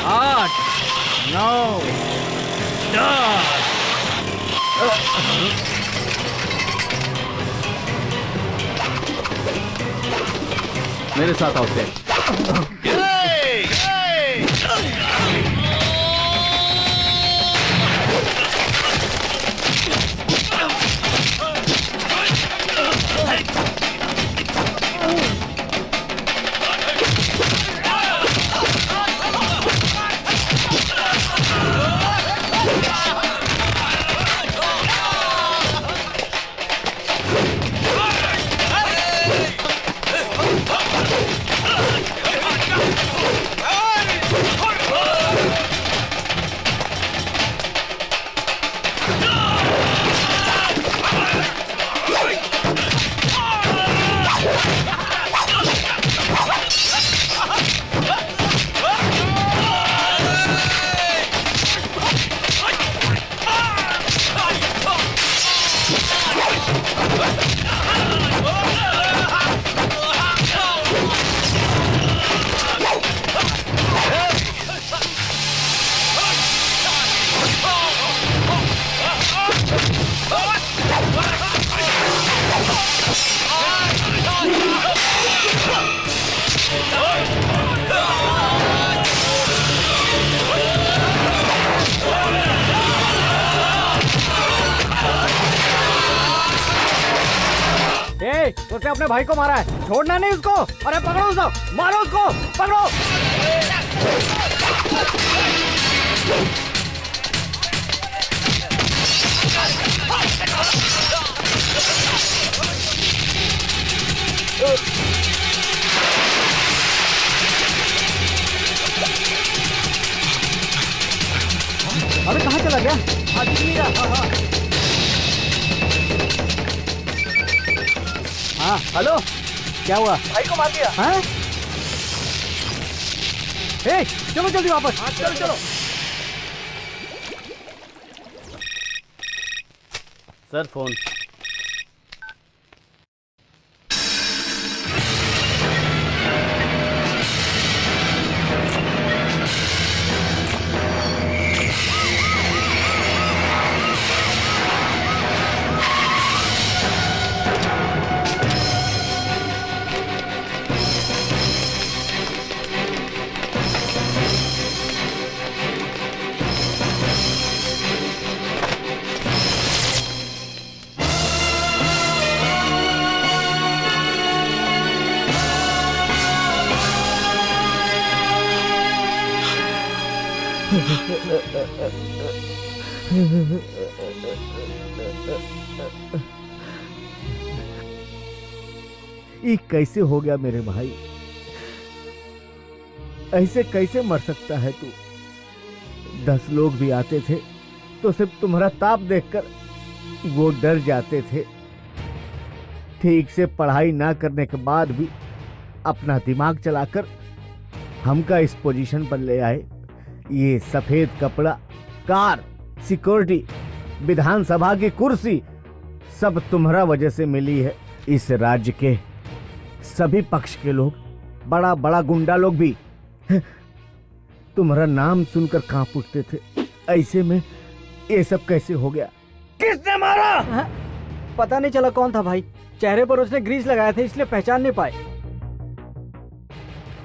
8 9 10। मेरे साथ आओ सेठ। उसने अपने भाई को मारा है, छोड़ना नहीं उसको। अरे पकड़ो उसको, मारो उसको, पकड़ो। अरे कहाँ चला गया? दिख नहीं रहा। हाँ हेलो, क्या हुआ? भाई को मार दिया। हाँ? ए, चलो जल्दी वापस। हाँ चलो चलो। Sir phone. ये कैसे हो गया मेरे भाई? ऐसे कैसे मर सकता है तू? 10 लोग भी आते थे तो सिर्फ तुम्हारा ताप देखकर वो डर जाते थे। ठीक से पढ़ाई ना करने के बाद भी अपना दिमाग चलाकर हमका इस पोजीशन पर ले आए। ये सफेद कपड़ा, कार, सिक्योरिटी, विधानसभा की कुर्सी सब तुम्हारा वजह से मिली है। इस राज्य के सभी पक्ष के लोग, बड़ा बड़ा गुंडा लोग भी तुम्हारा नाम सुनकर कांप उठते थे। ऐसे में ये सब कैसे हो गया? किसने मारा? हाँ? पता नहीं चला कौन था भाई। चेहरे पर उसने ग्रीस लगाया था इसलिए पहचान नहीं पाए।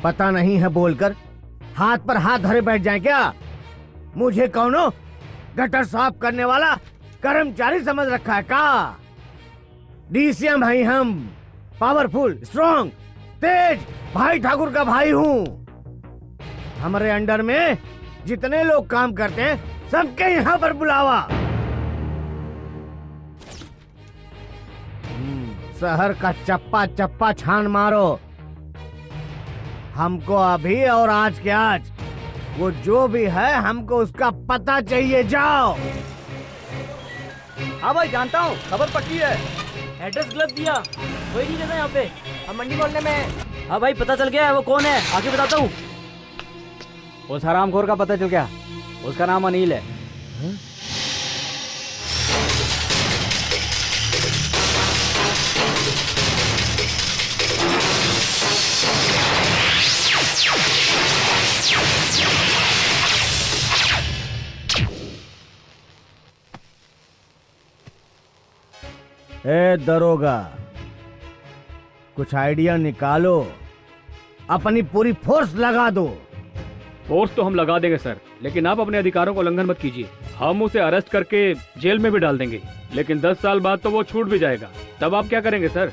पता नहीं है बोलकर हाथ पर हाथ धरे बैठ जाए क्या? मुझे कौनो गटर साफ करने वाला कर्मचारी समझ रखा है का? डीसीएम भाई हम, पावरफुल, स्ट्रॉन्ग, तेज भाई ठाकुर का भाई हूँ। हमारे अंडर में जितने लोग काम करते हैं सबके यहाँ पर बुलावा। शहर का चप्पा चप्पा छान मारो। हमको अभी और आज के आज वो जो भी है हमको उसका पता चाहिए। जाओ। हाँ भाई जानता हूँ, खबर पक्की है। एड्रेस गलत दिया, वही नहीं रहता यहाँ पे। हम मंडी मोहल्ले में। हाँ भाई पता चल गया है वो कौन है, आगे बताता हूँ। उस हरामखोर का पता चल गया, उसका नाम अनिल है। ए दरोगा, कुछ आइडिया निकालो, अपनी पूरी फोर्स लगा दो। फोर्स तो हम लगा देंगे सर, लेकिन आप अपने अधिकारों को उल्लंघन मत कीजिए। हम उसे अरेस्ट करके जेल में भी डाल देंगे, लेकिन 10 साल बाद तो वो छूट भी जाएगा। तब आप क्या करेंगे सर?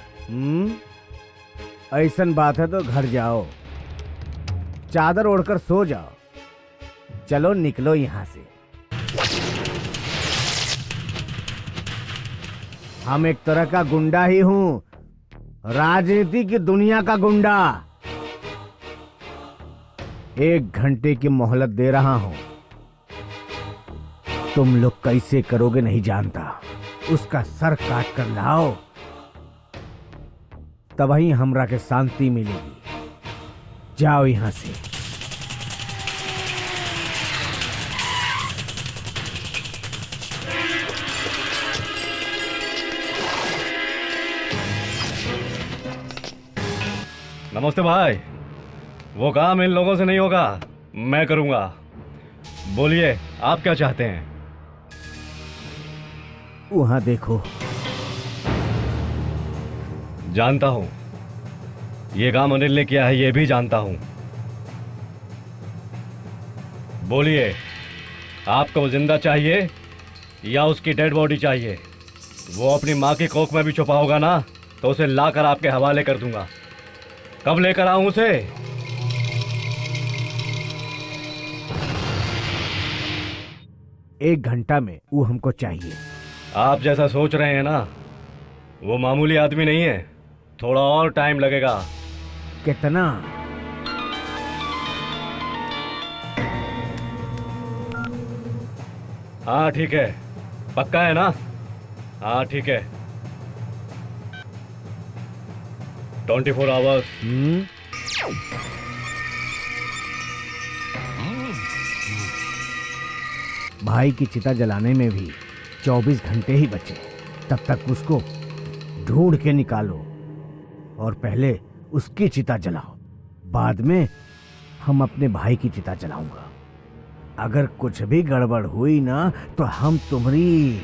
ऐसन बात है तो घर जाओ, चादर ओढ़कर सो जाओ। चलो निकलो यहाँ से। हम एक तरह का गुंडा ही हूँ, राजनीति की दुनिया का गुंडा। 1 घंटे की मोहलत दे रहा हूं। तुम लोग कैसे करोगे नहीं जानता, उसका सर काट कर लाओ, तभी हमरा के शांति मिलेगी। जाओ यहां से। नमस्ते भाई। वो काम इन लोगों से नहीं होगा, मैं करूंगा। बोलिए आप क्या चाहते हैं? वहां देखो। जानता हूं ये काम अनिल ने किया है, ये भी जानता हूं। बोलिए आपको वो जिंदा चाहिए या उसकी डेड बॉडी चाहिए? वो अपनी माँ की कोख में भी छुपा होगा ना, तो उसे लाकर आपके हवाले कर दूंगा। कब लेकर आऊं उसे? एक घंटा में वो हमको चाहिए। आप जैसा सोच रहे हैं ना, वो मामूली आदमी नहीं है, थोड़ा और टाइम लगेगा। कितना? हाँ ठीक है, पक्का है ना? हाँ ठीक है, 24 आवर्स। भाई की चिता जलाने में भी 24 घंटे ही बचे। तब तक उसको ढूंढ के निकालो और पहले उसकी चिता जलाओ, बाद में हम अपने भाई की चिता जलाऊंगा। अगर कुछ भी गड़बड़ हुई ना तो हम तुम्हारी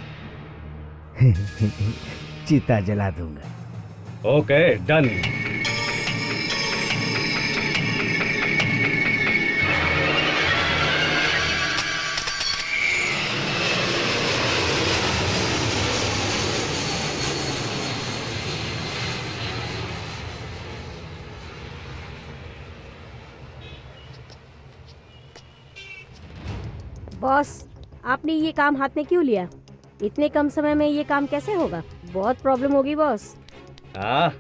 चिता जला दूंगा। Okay done. बॉस, आपने ये काम हाथ में क्यों लिया? इतने कम समय में ये काम कैसे होगा? बहुत प्रॉब्लम होगी बॉस। हाँ,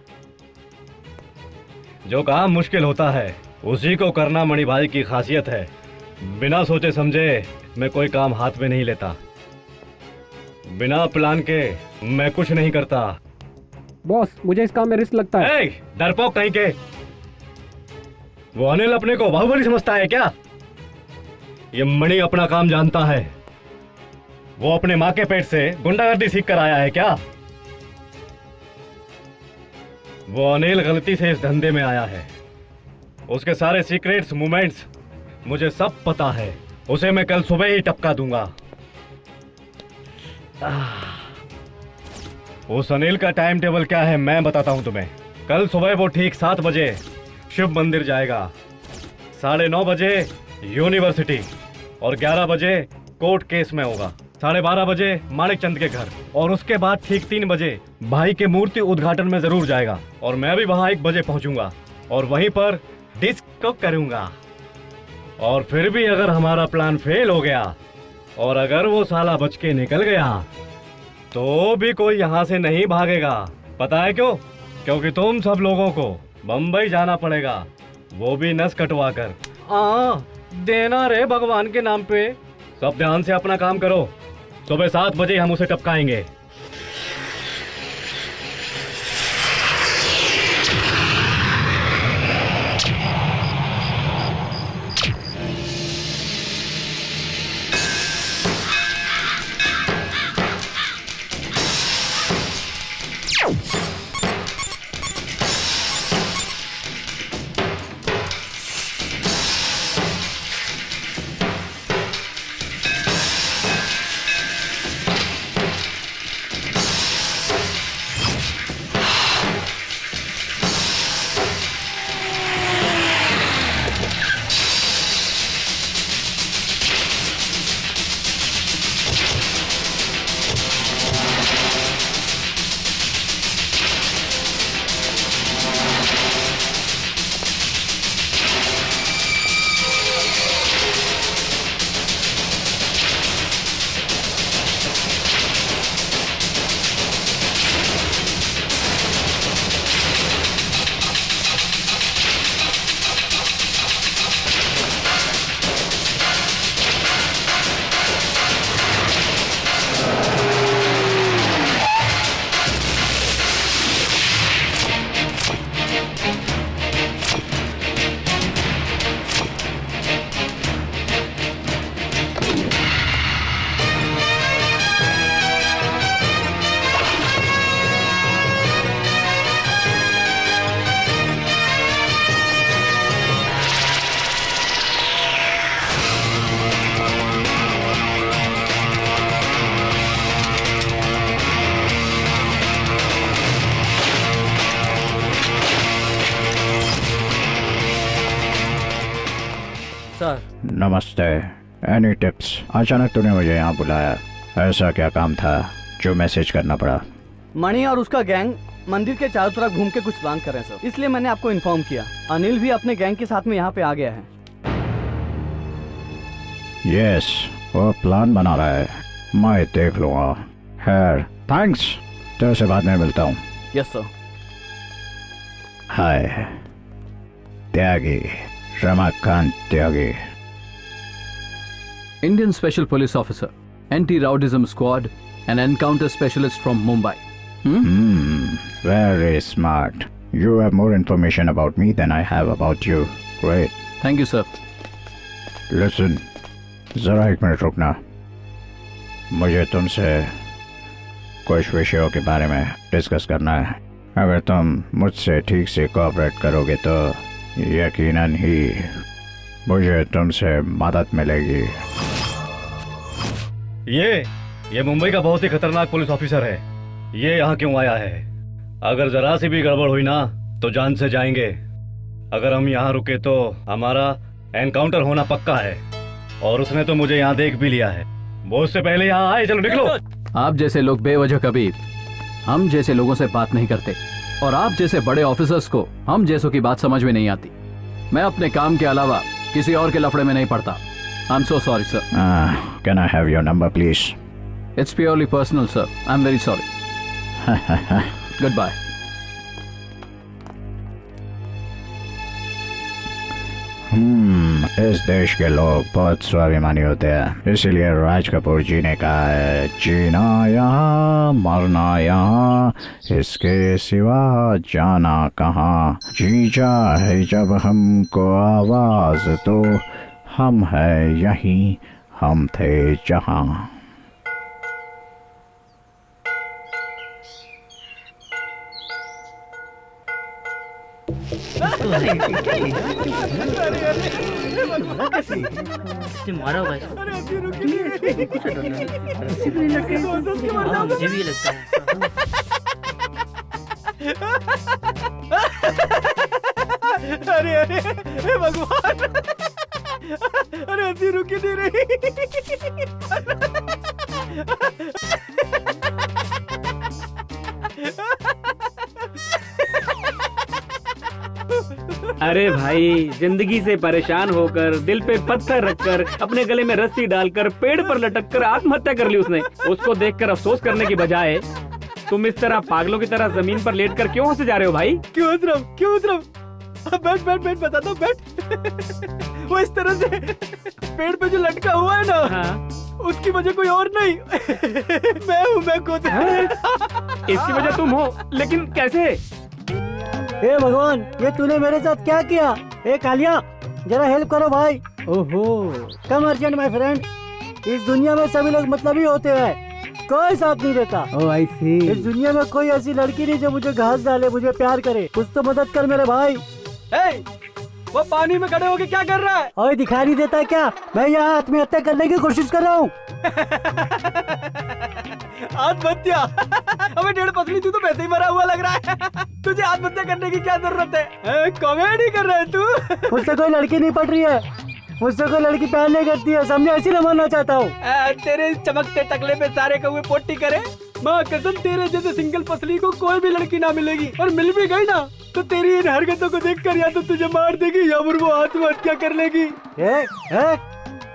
जो काम मुश्किल होता है उसी को करना मणि भाई की खासियत है। बिना सोचे समझे मैं कोई काम हाथ में नहीं लेता, बिना प्लान के मैं कुछ नहीं करता। बॉस, मुझे इस काम में रिस्क लगता है। डरपोक कहीं के। वो अनिल अपने को बाहुबली समझता है क्या? ये मणि अपना काम जानता है। वो अपने माँ के पेट से गुंडागर्दी सीख कर आया है क्या? वो अनिल गलती से इस धंधे में आया है। उसके सारे सीक्रेट्स मूवमेंट्स मुझे सब पता है। उसे मैं कल सुबह ही टपका दूंगा। उस अनिल का टाइम टेबल क्या है मैं बताता हूं तुम्हें। कल सुबह वो ठीक 7 बजे शिव मंदिर जाएगा, 9:30 बजे यूनिवर्सिटी और 11 बजे कोर्ट केस में होगा, 12:30 बजे माणिक चंद के घर और उसके बाद ठीक 3 बजे भाई के मूर्ति उद्घाटन में जरूर जाएगा। और मैं भी वहां 1 बजे पहुंचूंगा और वहीं पर डिस्को करूंगा। और फिर भी अगर हमारा प्लान फेल हो गया और अगर वो साला बच के निकल गया तो भी कोई यहाँ से नहीं भागेगा। पता है क्यों? क्योंकि तुम सब लोगों को बम्बई जाना पड़ेगा, वो भी नस कटवा कर। देना रे भगवान के नाम पे। सब ध्यान से अपना काम करो। सुबह 7 बजे हम उसे टपकाएंगे। नमस्ते। Any tips? अचानक तूने मुझे यहाँ बुलाया, ऐसा क्या काम था जो मैसेज करना पड़ा? मणि और उसका गैंग मंदिर के चारों तरफ घूम के कुछ प्लान कर रहे हैं सर, इसलिए मैंने आपको इन्फॉर्म किया। अनिल भी अपने गैंग के साथ में यहाँ पे आ गया है। यस, वो प्लान बना रहा है, मैं देख लूँगा। खैर थैंक्स, तेरे से बाद में मिलता हूँ। Yes sir. Hi Tyagi, Ramakant Tyagi. Indian Special Police Officer, Anti-Rowdyism Squad, an encounter specialist from Mumbai. Very smart. You have more information about me than I have about you. Great. Thank you, sir. Listen, जरा एक minute रुकना। मुझे तुमसे कुछ विषयों के बारे में डिस्कस करना है। अगर तुम मुझसे ठीक से कोऑपरेट करोगे तो यकीनन ही मुझे तुमसे मदद मिलेगी। ये मुंबई का बहुत ही खतरनाक पुलिस ऑफिसर है। ये यहाँ क्यों आया है? अगर जरा सी भी गड़बड़ हुई ना तो जान से जाएंगे। अगर हम यहाँ रुके तो हमारा एनकाउंटर होना पक्का है। और उसने तो मुझे यहाँ देख भी लिया है। वो उससे पहले यहाँ आए। चलो निकलो। आप जैसे लोग बेवजह कभी हम जैसे लोगों से बात नहीं करते, और आप जैसे बड़े ऑफिसर्स को हम जैसों की बात समझ में नहीं आती। मैं अपने काम के अलावा किसी और के लफड़े में नहीं पड़ता। I am so sorry sir. Can I have your number, please? It's purely personal sir. I am very sorry. Good bye. इस देश के लोग बहुत स्वाभिमानी होते हैं, इसीलिए राज कपूर जी ने कहा है, जीना यहाँ मरना यहाँ, इसके सिवा जाना कहाँ। जीजा है जब हमको आवाज तो हम है यहीं, हम थे जहाँ। मारा होगा इसको। हाँ, मुझे भी ये लगता है। अरे अरे हे भगवान, अरे हंसी रुकी नहीं रही। अरे भाई, जिंदगी से परेशान होकर, दिल पे पत्थर रखकर, अपने गले में रस्सी डालकर, पेड़ पर लटक कर आत्महत्या कर ली उसने। उसको देखकर अफसोस करने की बजाय तुम इस तरह पागलों की तरह जमीन पर लेटकर क्यों हंसे जा रहे हो भाई? क्यों हंस रहा हूँ, क्यों हंस रहा हूँ? बैठ बैठ बैठ, बताता हूँ, बैठ। वो इस तरह से पेड़ पे जो लटका हुआ है ना, हाँ। उसकी वजह कोई और नहीं, मैं हूँ, मैं खुद। इसकी वजह तुम हो, लेकिन कैसे? हे भगवान, ये तूने मेरे साथ क्या किया? ए कालिया, जरा हेल्प करो भाई। ओहो, कम अर्जेंट माय फ्रेंड। इस दुनिया में सभी लोग मतलबी होते हैं, कोई साथ नहीं देता। ओह आई सी। इस दुनिया में कोई ऐसी लड़की नहीं जो मुझे घास डाले, मुझे प्यार करे। कुछ तो मदद कर मेरे भाई। वो पानी में खड़े होके क्या कर रहा है? और दिखाई नहीं देता क्या? मैं यहाँ आत्महत्या करने की कोशिश कर रहा हूँ। आत्महत्या? अबे डेढ़ पसली, तू तो वैसे ही मरा हुआ लग रहा है। तुझे आत्महत्या करने की क्या जरूरत है? कॉमेडी कर रहा है तू? मुझसे कोई लड़की नहीं पट रही है, मुझसे कोई लड़की प्यार नहीं करती है, समझे? ऐसी मरना चाहता हूँ। तेरे चमकते टकले पे सारे कौवे पोटी करे। माँ कसम, तेरे जैसे सिंगल पसली को कोई भी लड़की ना मिलेगी, और मिल भी गई ना तो तेरी इन हरकतों को देखकर या तो तुझे मार देगी या फिर वो आत्महत्या कर लेगी।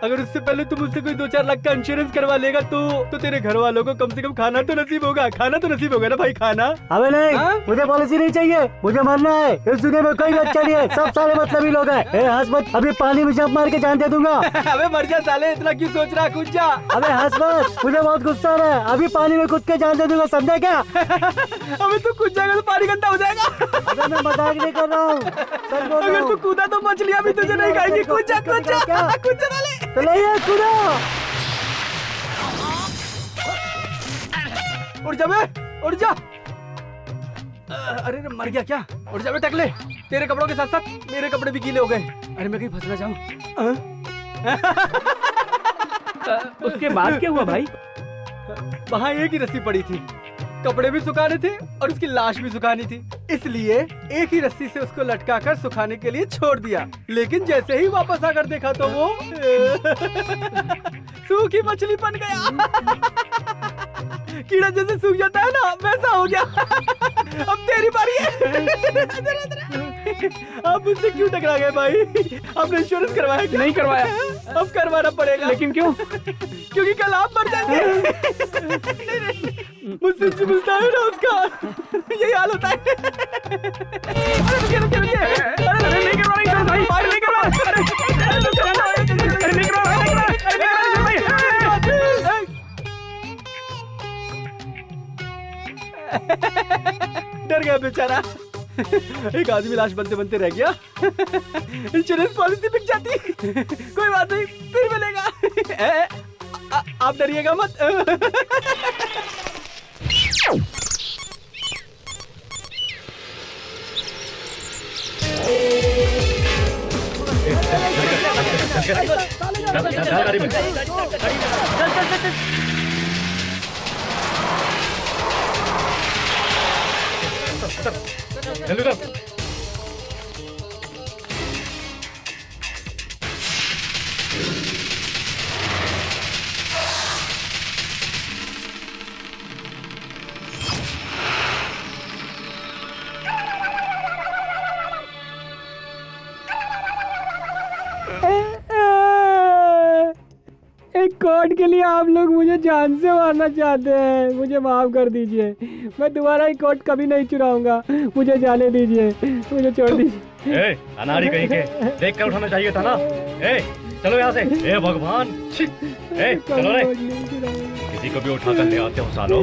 अगर उससे पहले तुम मुझसे कोई 2-4 लाख का इंश्योरेंस करवा लेगा तो तेरे घर वालों को कम से कम खाना तो नसीब होगा। खाना तो नसीब होगा ना भाई, खाना। अबे नहीं, हाँ? मुझे पॉलिसी नहीं चाहिए, मुझे मरना है। इस दुनिया में कोई अच्छा नहीं है, सब सारे मतलबी लोग हैं। हंस मत, अभी पानी में जंप मार के जान दे दूंगा। अबे मर जा साले, इतना क्यों सोच रहा? कूद जा। अबे हंस मत, मुझे बहुत गुस्सा आ रहा है। अभी पानी में कूद के जान दे दूंगा, समझा क्या? अबे तू कूद जाएगा तो पानी गंदा हो जाएगा। अबे मैं मजाक नहीं कर रहा हूँ, सच बोल रहा अगर हूँ। तू कूदा तो मछलियाँ भी तुझे नहीं खाएंगी। कूद जा, कूद जा, कूद जा साले। तो ले ये कूदा। उड़ जा बे, उड़ जा। अरे मर गया क्या? उड़ जा बे टकले, तेरे कपड़ों के साथ साथ मेरे कपड़े भी गीले हो गए। अरे मैं कहीं फंस ना जाऊं। उसके बाद क्या हुआ भाई? वहाँ एक ही रस्सी पड़ी थी, कपड़े भी सुखाने थे और उसकी लाश भी सुखानी थी। इसलिए एक ही रस्सी से उसको लटकाकर सुखाने के लिए छोड़ दिया, लेकिन जैसे ही वापस आकर देखा तो वो सूखी मछली बन गया। कीड़ा जैसे सूख जाता है ना, वैसा हो गया। अब तेरी बारी है। आप मुझसे क्यों टकरा गए भाई? आपने इंश्योरेंस करवाया कि नहीं करवाया? अब करवाना पड़ेगा। लेकिन क्यों? क्योंकि कल आप मर जाएंगे। मुझसे जो मिलता है ना उसका यही हाल होता है। अरे रुकिए रुकिए रुकिए। अरे नहीं करवा भाई, भाई नहीं करवा। अरे नहीं करवा डर गया बेचारा। एक आदमी लाश बनते बनते रह गया। इंश्योरेंस पॉलिसी बिक जाती। कोई बात नहीं, फिर मिलेगा। आप डरिएगा मत। गाड़ी में जल्दी उतर। एक कोर्ट के लिए आप लोग मुझे जान से मारना चाहते हैं, मुझे माफ कर दीजिए। मैं दोबारा एक कोर्ट कभी नहीं चुराऊंगा। मुझे जाने दीजिए, मुझे छोड़ दीजिए। ए, अनाड़ी कहीं के, देख कर उठाना चाहिए था ना। ए, चलो यहाँ से। ए भगवान, छी। ए, चलो रे। किसी को भी उठा कर ले आते हो सालो।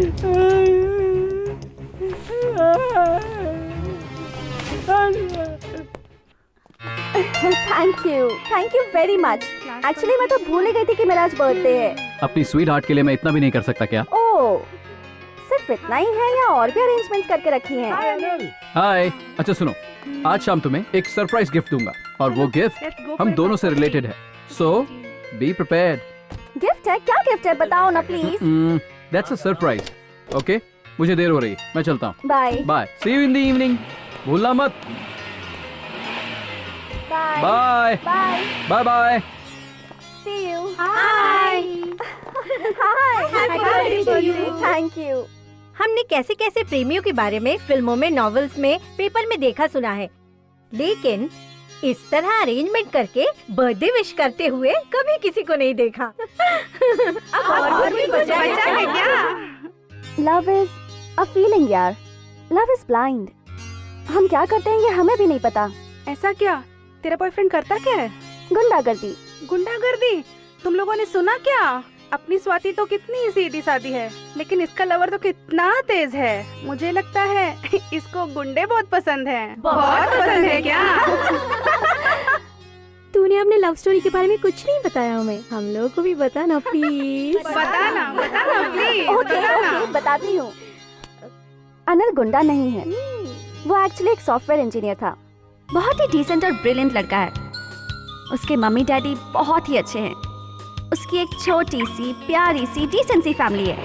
Thank you very much. Actually मैं तो भूल ही गई थी कि मेरा आज बर्थडे है। अपनी स्वीट हार्ट के लिए मैं इतना भी नहीं कर सकता क्या? ओह, सिर्फ इतना ही है या और भी अरेंजमेंट्स करके रखी हैं? हाय, अच्छा सुनो, आज शाम तुम्हें एक सरप्राइज गिफ्ट दूंगा और वो गिफ्ट हम दोनों से रिलेटेड है, सो बी प्रिपेयर्ड। गिफ्ट है? क्या गिफ्ट है बताओ ना please. That's a surprise. Okay, मुझे देर हो रही है, मैं चलता हूँ। Bye bye, see you in the evening. भूलना मत। Bye bye bye bye bye. See you. Hi hi, thank you. हमने कैसे कैसे प्रेमियों के बारे में फिल्मों में, नॉवेल्स में, पेपर में देखा सुना है, लेकिन इस तरह अरेंजमेंट करके बर्थडे विश करते हुए कभी किसी को नहीं देखा। अब और भी बचा है क्या? लव इज अ फीलिंग यार, लव इज ब्लाइंड। हम क्या करते हैं ये हमें भी नहीं पता। ऐसा क्या? तेरा बॉयफ्रेंड करता क्या है? गुंडागर्दी। गुंडागर्दी? तुम लोगों ने सुना क्या? अपनी स्वाति तो कितनी सीधी सादी है, लेकिन इसका लवर तो कितना तेज है। मुझे लगता है इसको गुंडे बहुत पसंद हैं। बहुत पसंद है क्या? तूने अपने लव स्टोरी के बारे में कुछ नहीं बताया हमें, हम लोगों को भी बता ना प्लीज। बताना प्लीज। ओके, बताती हूँ। अनिल गुंडा नहीं है, वो एक्चुअली एक सॉफ्टवेयर इंजीनियर था। बहुत ही डिसेंट और ब्रिलियंट लड़का है। उसके मम्मी डैडी बहुत ही अच्छे हैं। उसकी एक छोटी सी प्यारी सी डिसेंट सी फैमिली है।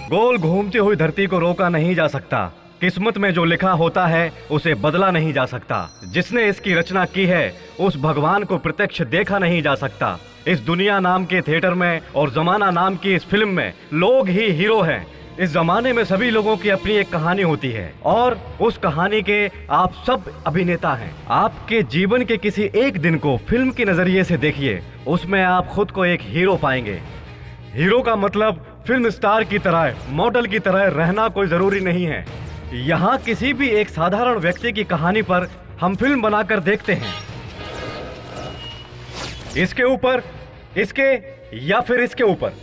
गोल घूमती हुई धरती को रोका नहीं जा सकता। किस्मत में जो लिखा होता है उसे बदला नहीं जा सकता। जिसने इसकी रचना की है उस भगवान को प्रत्यक्ष देखा नहीं जा सकता। इस दुनिया नाम के थिएटर में और जमाना नाम की इस फिल्म में लोग ही हीरो हैं। इस जमाने में सभी लोगों की अपनी एक कहानी होती है और उस कहानी के आप सब अभिनेता हैं। आपके जीवन के किसी एक दिन को फिल्म के नजरिए से देखिए, उसमें आप खुद को एक हीरो पाएंगे। हीरो का मतलब फिल्म स्टार की तरह, मॉडल की तरह रहना कोई जरूरी नहीं है। यहाँ किसी भी एक साधारण व्यक्ति की कहानी पर हम फिल्म बनाकर देखते हैं। इसके ऊपर, इसके या फिर इसके ऊपर।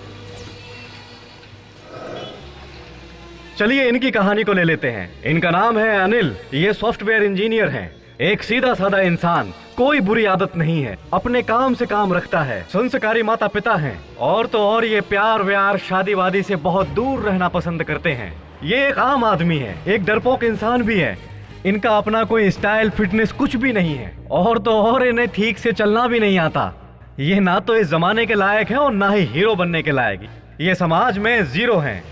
चलिए इनकी कहानी को ले लेते हैं। इनका नाम है अनिल। ये सॉफ्टवेयर इंजीनियर हैं। एक सीधा साधा इंसान, कोई बुरी आदत नहीं है, अपने काम से काम रखता है, संस्कारी माता पिता हैं और तो और ये प्यार व्यार शादी वादी से बहुत दूर रहना पसंद करते हैं। ये एक आम आदमी है, एक डरपोक इंसान भी है। इनका अपना कोई स्टाइल फिटनेस कुछ भी नहीं है और तो और इन्हें ठीक से चलना भी नहीं आता। ये ना तो इस जमाने के लायक है और ना ही हीरो बनने के लायक। ये समाज में जीरो हैं।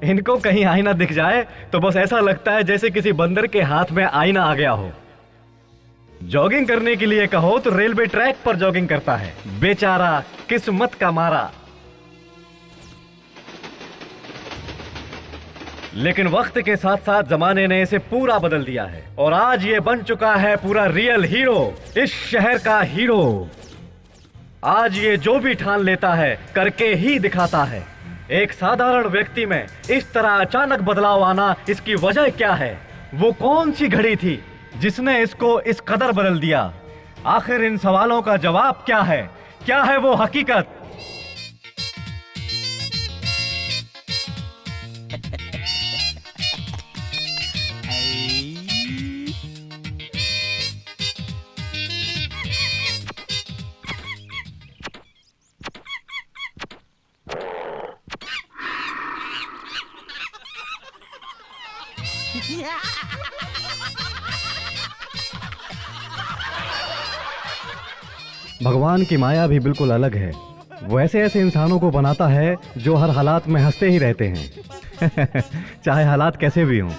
इनको कहीं आईना दिख जाए तो बस ऐसा लगता है जैसे किसी बंदर के हाथ में आईना आ गया हो। जॉगिंग करने के लिए कहो तो रेलवे ट्रैक पर जॉगिंग करता है, बेचारा किस्मत का मारा। लेकिन वक्त के साथ साथ जमाने ने इसे पूरा बदल दिया है और आज ये बन चुका है पूरा रियल हीरो, इस शहर का हीरो। आज ये जो भी ठान लेता है करके ही दिखाता है। एक साधारण व्यक्ति में इस तरह अचानक बदलाव आना, इसकी वजह क्या है? वो कौन सी घड़ी थी जिसने इसको इस कदर बदल दिया? आखिर इन सवालों का जवाब क्या है? क्या है वो हकीकत? भगवान की माया भी बिल्कुल अलग है। वो ऐसे ऐसे इंसानों को बनाता है जो हर हालात में हंसते ही रहते हैं चाहे हालात कैसे भी हों।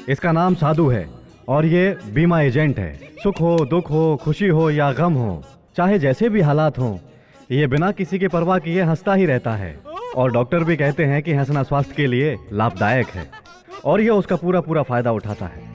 इसका नाम साधु है और ये बीमा एजेंट है। सुख हो, दुख हो, खुशी हो या गम हो, चाहे जैसे भी हालात हों, ये बिना किसी की परवाह किए हंसता ही रहता है। और डॉक्टर भी कहते हैं कि हंसना स्वास्थ्य के लिए लाभदायक है और ये उसका पूरा पूरा फायदा उठाता है।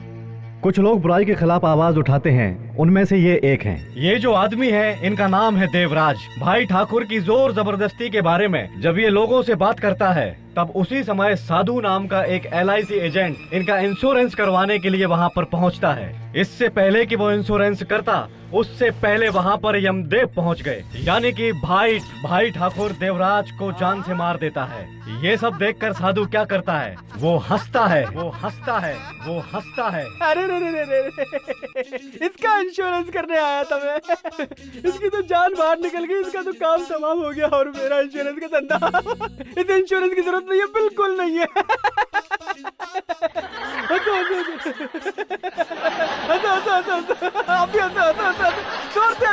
कुछ लोग बुराई के खिलाफ आवाज उठाते हैं, उनमें से ये एक हैं। ये जो आदमी है इनका नाम है देवराज। भाई ठाकुर की जोर जबरदस्ती के बारे में जब ये लोगों से बात करता है तब उसी समय साधु नाम का एक LIC एजेंट इनका इंश्योरेंस करवाने के लिए वहाँ पर पहुँचता है। इससे पहले कि वो इंश्योरेंस करता उससे पहले वहाँ पर यमदेव पहुँच गए, यानी कि भाई ठाकुर देवराज को जान से मार देता है। ये सब देखकर साधु क्या करता है? वो हंसता है, वो हंसता है, वो हंसता है। अरे रे रे रे रे, इसका इंश्योरेंस करने आया था मैं। इसकी तो जान बाहर निकल गई, इसका तो काम तमाम हो गया और मेरा इंश्योरेंस का धंधा। इस इंश्योरेंस की जरूरत नहीं है, बिल्कुल नहीं है। आप भी जोर से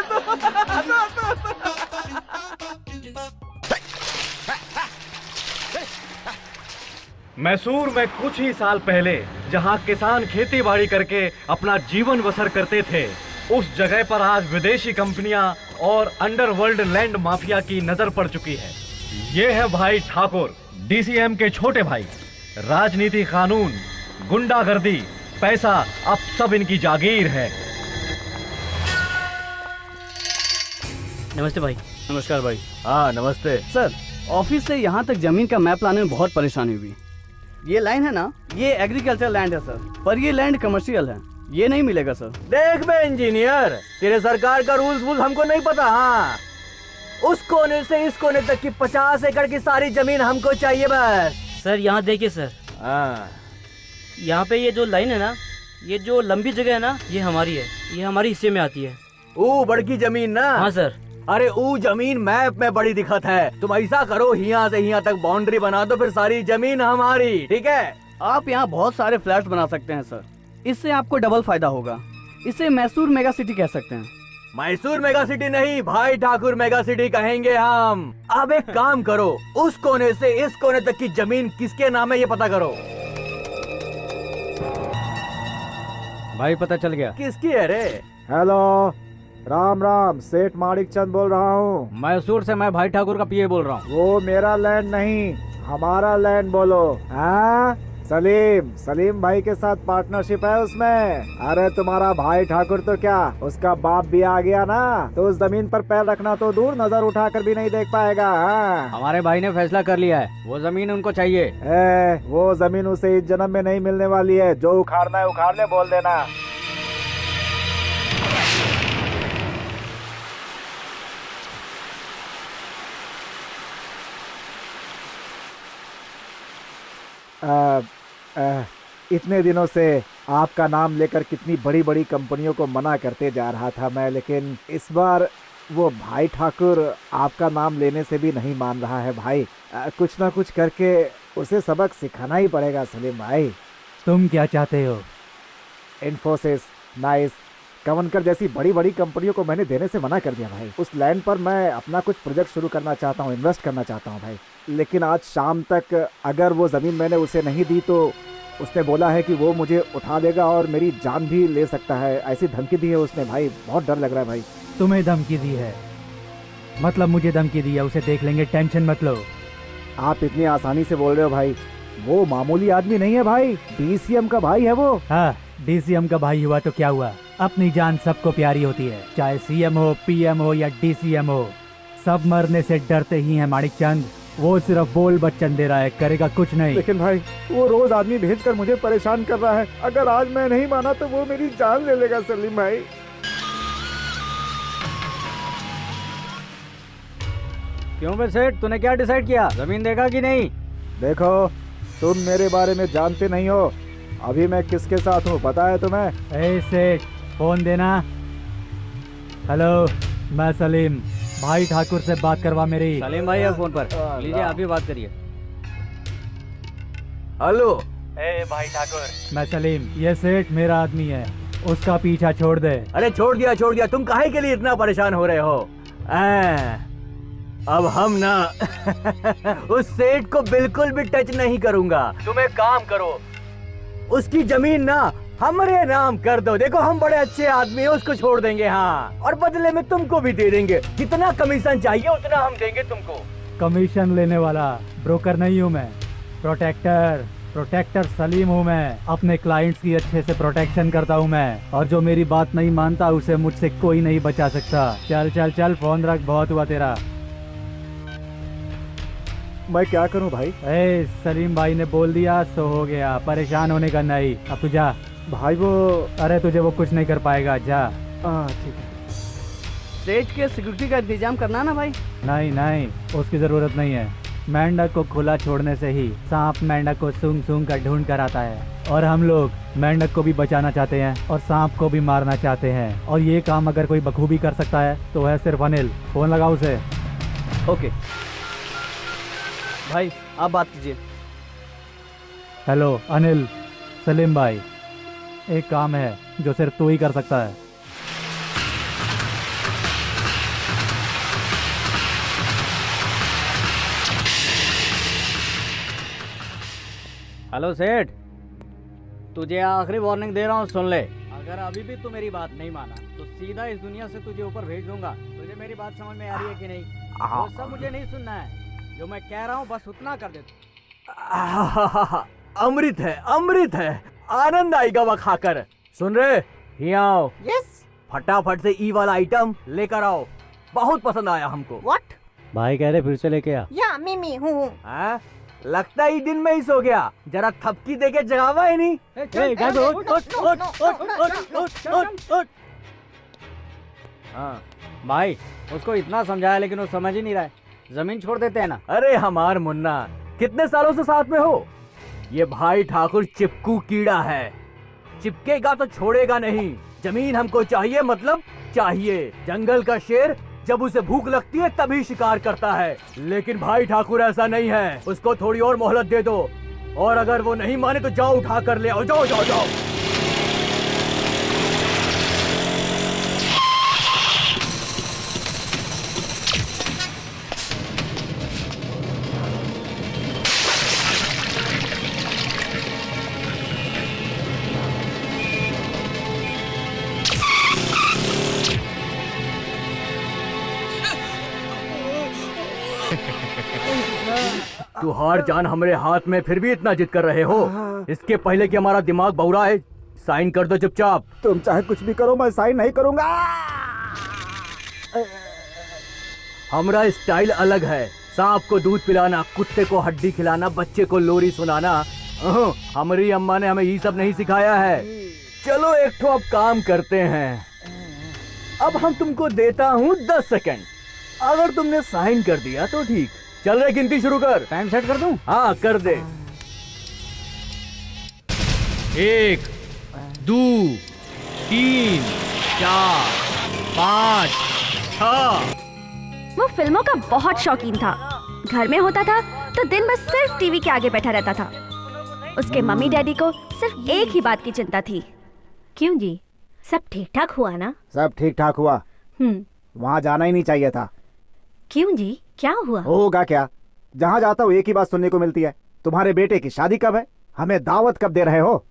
मैसूर में कुछ ही साल पहले जहां किसान खेती बाड़ी करके अपना जीवन बसर करते थे, उस जगह पर आज विदेशी कंपनियां और अंडरवर्ल्ड लैंड माफिया की नजर पड़ चुकी है। ये है भाई ठाकुर, DCM के छोटे भाई। राजनीति, कानून, गुंडागर्दी, पैसा, अब सब इनकी जागीर है। नमस्ते भाई। नमस्कार भाई। हाँ नमस्ते सर, ऑफिस से यहाँ तक जमीन का मैप लाने में बहुत परेशानी हुई। ये लाइन है ना, ये एग्रीकल्चर लैंड है सर, पर ये लैंड कमर्शियल है, ये नहीं मिलेगा सर। देख बे इंजीनियर, तेरे सरकार का रूल्स वूल्स हमको नहीं पता। हाँ, उस कोने से इस कोने तक की 50 एकड़ की सारी जमीन हमको चाहिए बस। सर यहाँ देखिए सर, हाँ, यहाँ पे ये जो लाइन है ना, ये जो लंबी जगह है ना, ये हमारी है, ये हमारे हिस्से में आती है। वो बड़की जमीन ना? हाँ सर। अरे वो जमीन मैप में बड़ी दिक्कत है। तुम ऐसा करो, यहाँ से यहाँ तक बाउंड्री बना दो, फिर सारी जमीन हमारी, ठीक है? आप यहाँ बहुत सारे फ्लैट्स बना सकते हैं सर, इससे आपको डबल फायदा होगा। इसे मैसूर मेगा सिटी कह सकते हैं। मैसूर मेगा सिटी नहीं, भाई ठाकुर मेगा सिटी कहेंगे हम। अब एक काम करो, उस कोने से इस कोने तक की जमीन किसके नाम है ये पता करो। भाई पता चल गया। किसकी है रे? हेलो, राम राम, सेठ माणिक चंद बोल रहा हूँ। मैसूर से मैं भाई ठाकुर का PA बोल रहा हूँ। वो मेरा लैंड नहीं, हमारा लैंड बोलो। हाँ, सलीम भाई के साथ पार्टनरशिप है उसमें। अरे तुम्हारा भाई ठाकुर तो क्या, उसका बाप भी आ गया ना, तो उस जमीन पर पैर रखना तो दूर, नजर उठाकर भी नहीं देख पाएगा। हाँ, हमारे भाई ने फैसला कर लिया है, वो जमीन उनको चाहिए। वो जमीन उसे इस जन्म में नहीं मिलने वाली है। जो उखाड़ना है उखाड़ ले, बोल देना। इतने दिनों से आपका नाम लेकर कितनी बड़ी बड़ी कंपनियों को मना करते जा रहा था मैं, लेकिन इस बार वो भाई ठाकुर आपका नाम लेने से भी नहीं मान रहा है भाई। कुछ ना कुछ करके उसे सबक सिखाना ही पड़ेगा सलीम भाई। तुम क्या चाहते हो? इन्फोसिस, नाइस, कवनकर जैसी बड़ी बड़ी कंपनियों को मैंने देने से मना कर दिया भाई। उस लैंड पर मैं अपना कुछ प्रोजेक्ट शुरू करना चाहता हूँ, इन्वेस्ट करना चाहता हूँ भाई। लेकिन आज शाम तक अगर वो ज़मीन मैंने उसे नहीं दी तो उसने बोला है कि वो मुझे उठा लेगा और मेरी जान भी ले सकता है। ऐसी धमकी दी है उसने भाई, बहुत डर लग रहा है भाई। तुम्हें धमकी दी है मतलब मुझे धमकी दी है, उसे देख लेंगे, टेंशन मत लो। आप इतनी आसानी से बोल रहे हो भाई, वो मामूली आदमी नहीं है भाई, डीसीएम का भाई है वो। हाँ, डीसीएम का भाई हुआ तो क्या हुआ, अपनी जान सबको प्यारी होती है, चाहे सीएम हो, पीएम हो या डीसीएम हो, सब मरने से डरते ही हैं माणिक चंद। वो सिर्फ बोल बच्चन दे रहा है, करेगा कुछ नहीं। लेकिन भाई वो रोज आदमी भेजकर मुझे परेशान कर रहा है, अगर आज मैं नहीं माना तो वो मेरी जान ले लेगा सलीम भाई। क्यों बे सेठ, तूने क्या डिसाइड किया, जमीन देगा कि नहीं? देखो तुम मेरे बारे में जानते नहीं हो, अभी मैं किसके साथ हूँ पता है तुम्हें? ए सेठ, फोन देना। हेलो, मैं सलीम, भाई ठाकुर से बात करवा मेरी। सलीम भाई है फोन पर, लीजिए आप ही बात करिए। हेलो। ए भाई ठाकुर, मैं सलीम, ये सेठ मेरा आदमी है, उसका पीछा छोड़ दे। अरे छोड़ दिया, तुम काहे के लिए इतना परेशान हो रहे हो? अब हम ना उस सेठ को बिल्कुल भी टच नहीं करूंगा। तुम एक काम करो, उसकी जमीन ना हमारे नाम कर दो। देखो हम बड़े अच्छे आदमी हैं, उसको छोड़ देंगे। हाँ, और बदले में तुमको भी दे देंगे, जितना कमीशन चाहिए उतना हम देंगे तुमको। कमीशन लेने वाला ब्रोकर नहीं हूँ मैं, प्रोटेक्टर सलीम हूँ मैं। अपने क्लाइंट्स की अच्छे से प्रोटेक्शन करता हूँ मैं, और जो मेरी बात नहीं मानता उसे मुझसे कोई नहीं बचा सकता। चल चल चल, फोन रख, बहुत हुआ तेरा। मैं क्या करूं भाई? ए, सलीम भाई ने बोल दिया सो हो गया, परेशान होने का नहीं। अब तू जा भाई। वो अरे तुझे वो कुछ नहीं कर पाएगा, जा। ठीक है। सेठ के सिक्योरिटी का इंतजाम करना ना भाई। नहीं, उसकी जरूरत नहीं है। मेंढक को खुला छोड़ने से ही सांप मेंढक को सूंघ सूंघ कर ढूंढ कर आता है, और हम लोग मेंढक को भी बचाना चाहते हैं और सांप को भी मारना चाहते हैं, और ये काम अगर कोई बखूबी कर सकता है तो है सिर्फ अनिल। फोन लगाओ उसे। ओके भाई, आप बात कीजिए। हेलो अनिल, सलीम भाई, एक काम है जो सिर्फ तू ही कर सकता है। हेलो सेठ, तुझे आखिरी वार्निंग दे रहा हूँ, सुन ले। अगर अभी भी तू मेरी बात नहीं माना तो सीधा इस दुनिया से तुझे ऊपर भेज दूंगा। तुझे मेरी बात समझ में आ रही है कि नहीं? वो सब मुझे नहीं सुनना है, जो मैं कह रहा हूँ बस उतना कर दे। अमृत है, आनंद आएगा वह खाकर। सुन रहे, यहाँ आओ। यस। फटाफट से ई वाला आइटम लेकर आओ, बहुत पसंद आया हमको। व्हाट? भाई कह रहे फिर से लेके आ। या मिमी हूँ। लगता है दिन में ही सो गया, जरा थपकी दे के जगावा ही नहीं। हाँ भाई, उसको इतना समझाया लेकिन वो समझ ही नहीं रहा है, जमीन छोड़ देते हैं ना। अरे हमार मुन्ना, कितने सालों से साथ में हो? ये भाई ठाकुर चिपकू कीड़ा है, चिपकेगा तो छोड़ेगा नहीं। जमीन हमको चाहिए, मतलब चाहिए। जंगल का शेर जब उसे भूख लगती है तभी शिकार करता है, लेकिन भाई ठाकुर ऐसा नहीं है। उसको थोड़ी और मोहलत दे दो, और अगर वो नहीं माने तो जाओ उठा कर ले आओ। जाओ जाओ जाओ। तू हार जान हमारे हाथ में, फिर भी इतना जिद कर रहे हो। इसके पहले कि हमारा दिमाग बौरा है, साइन कर दो चुपचाप। तुम चाहे कुछ भी करो, मैं साइन नहीं करूंगा। हमारा स्टाइल अलग है, सांप को दूध पिलाना, कुत्ते को हड्डी खिलाना, बच्चे को लोरी सुनाना। हमारी अम्मा ने हमें ये सब नहीं सिखाया है। चलो एक तो अब काम करते हैं। अब हम तुमको देता हूँ 10 सेकंड, अगर तुमने साइन कर दिया तो ठीक। चल रहे, गिनती शुरू कर। टाइम सेट कर दूं? हाँ कर दे। 1 2 3 4 5 6। वो फिल्मों का बहुत शौकीन था। घर में होता था तो दिन भर सिर्फ टीवी के आगे बैठा रहता था। उसके मम्मी डैडी को सिर्फ एक ही बात की चिंता थी। क्यों जी? सब ठीक ठाक हुआ ना? सब ठीक ठाक हुआ। वहाँ जाना ही नहीं चाहिए था। क्यों जी, क्या हुआ? होगा क्या, जहाँ जाता हूँ एक ही बात सुनने को मिलती है, तुम्हारे बेटे की शादी कब है, हमें दावत कब दे रहे हो?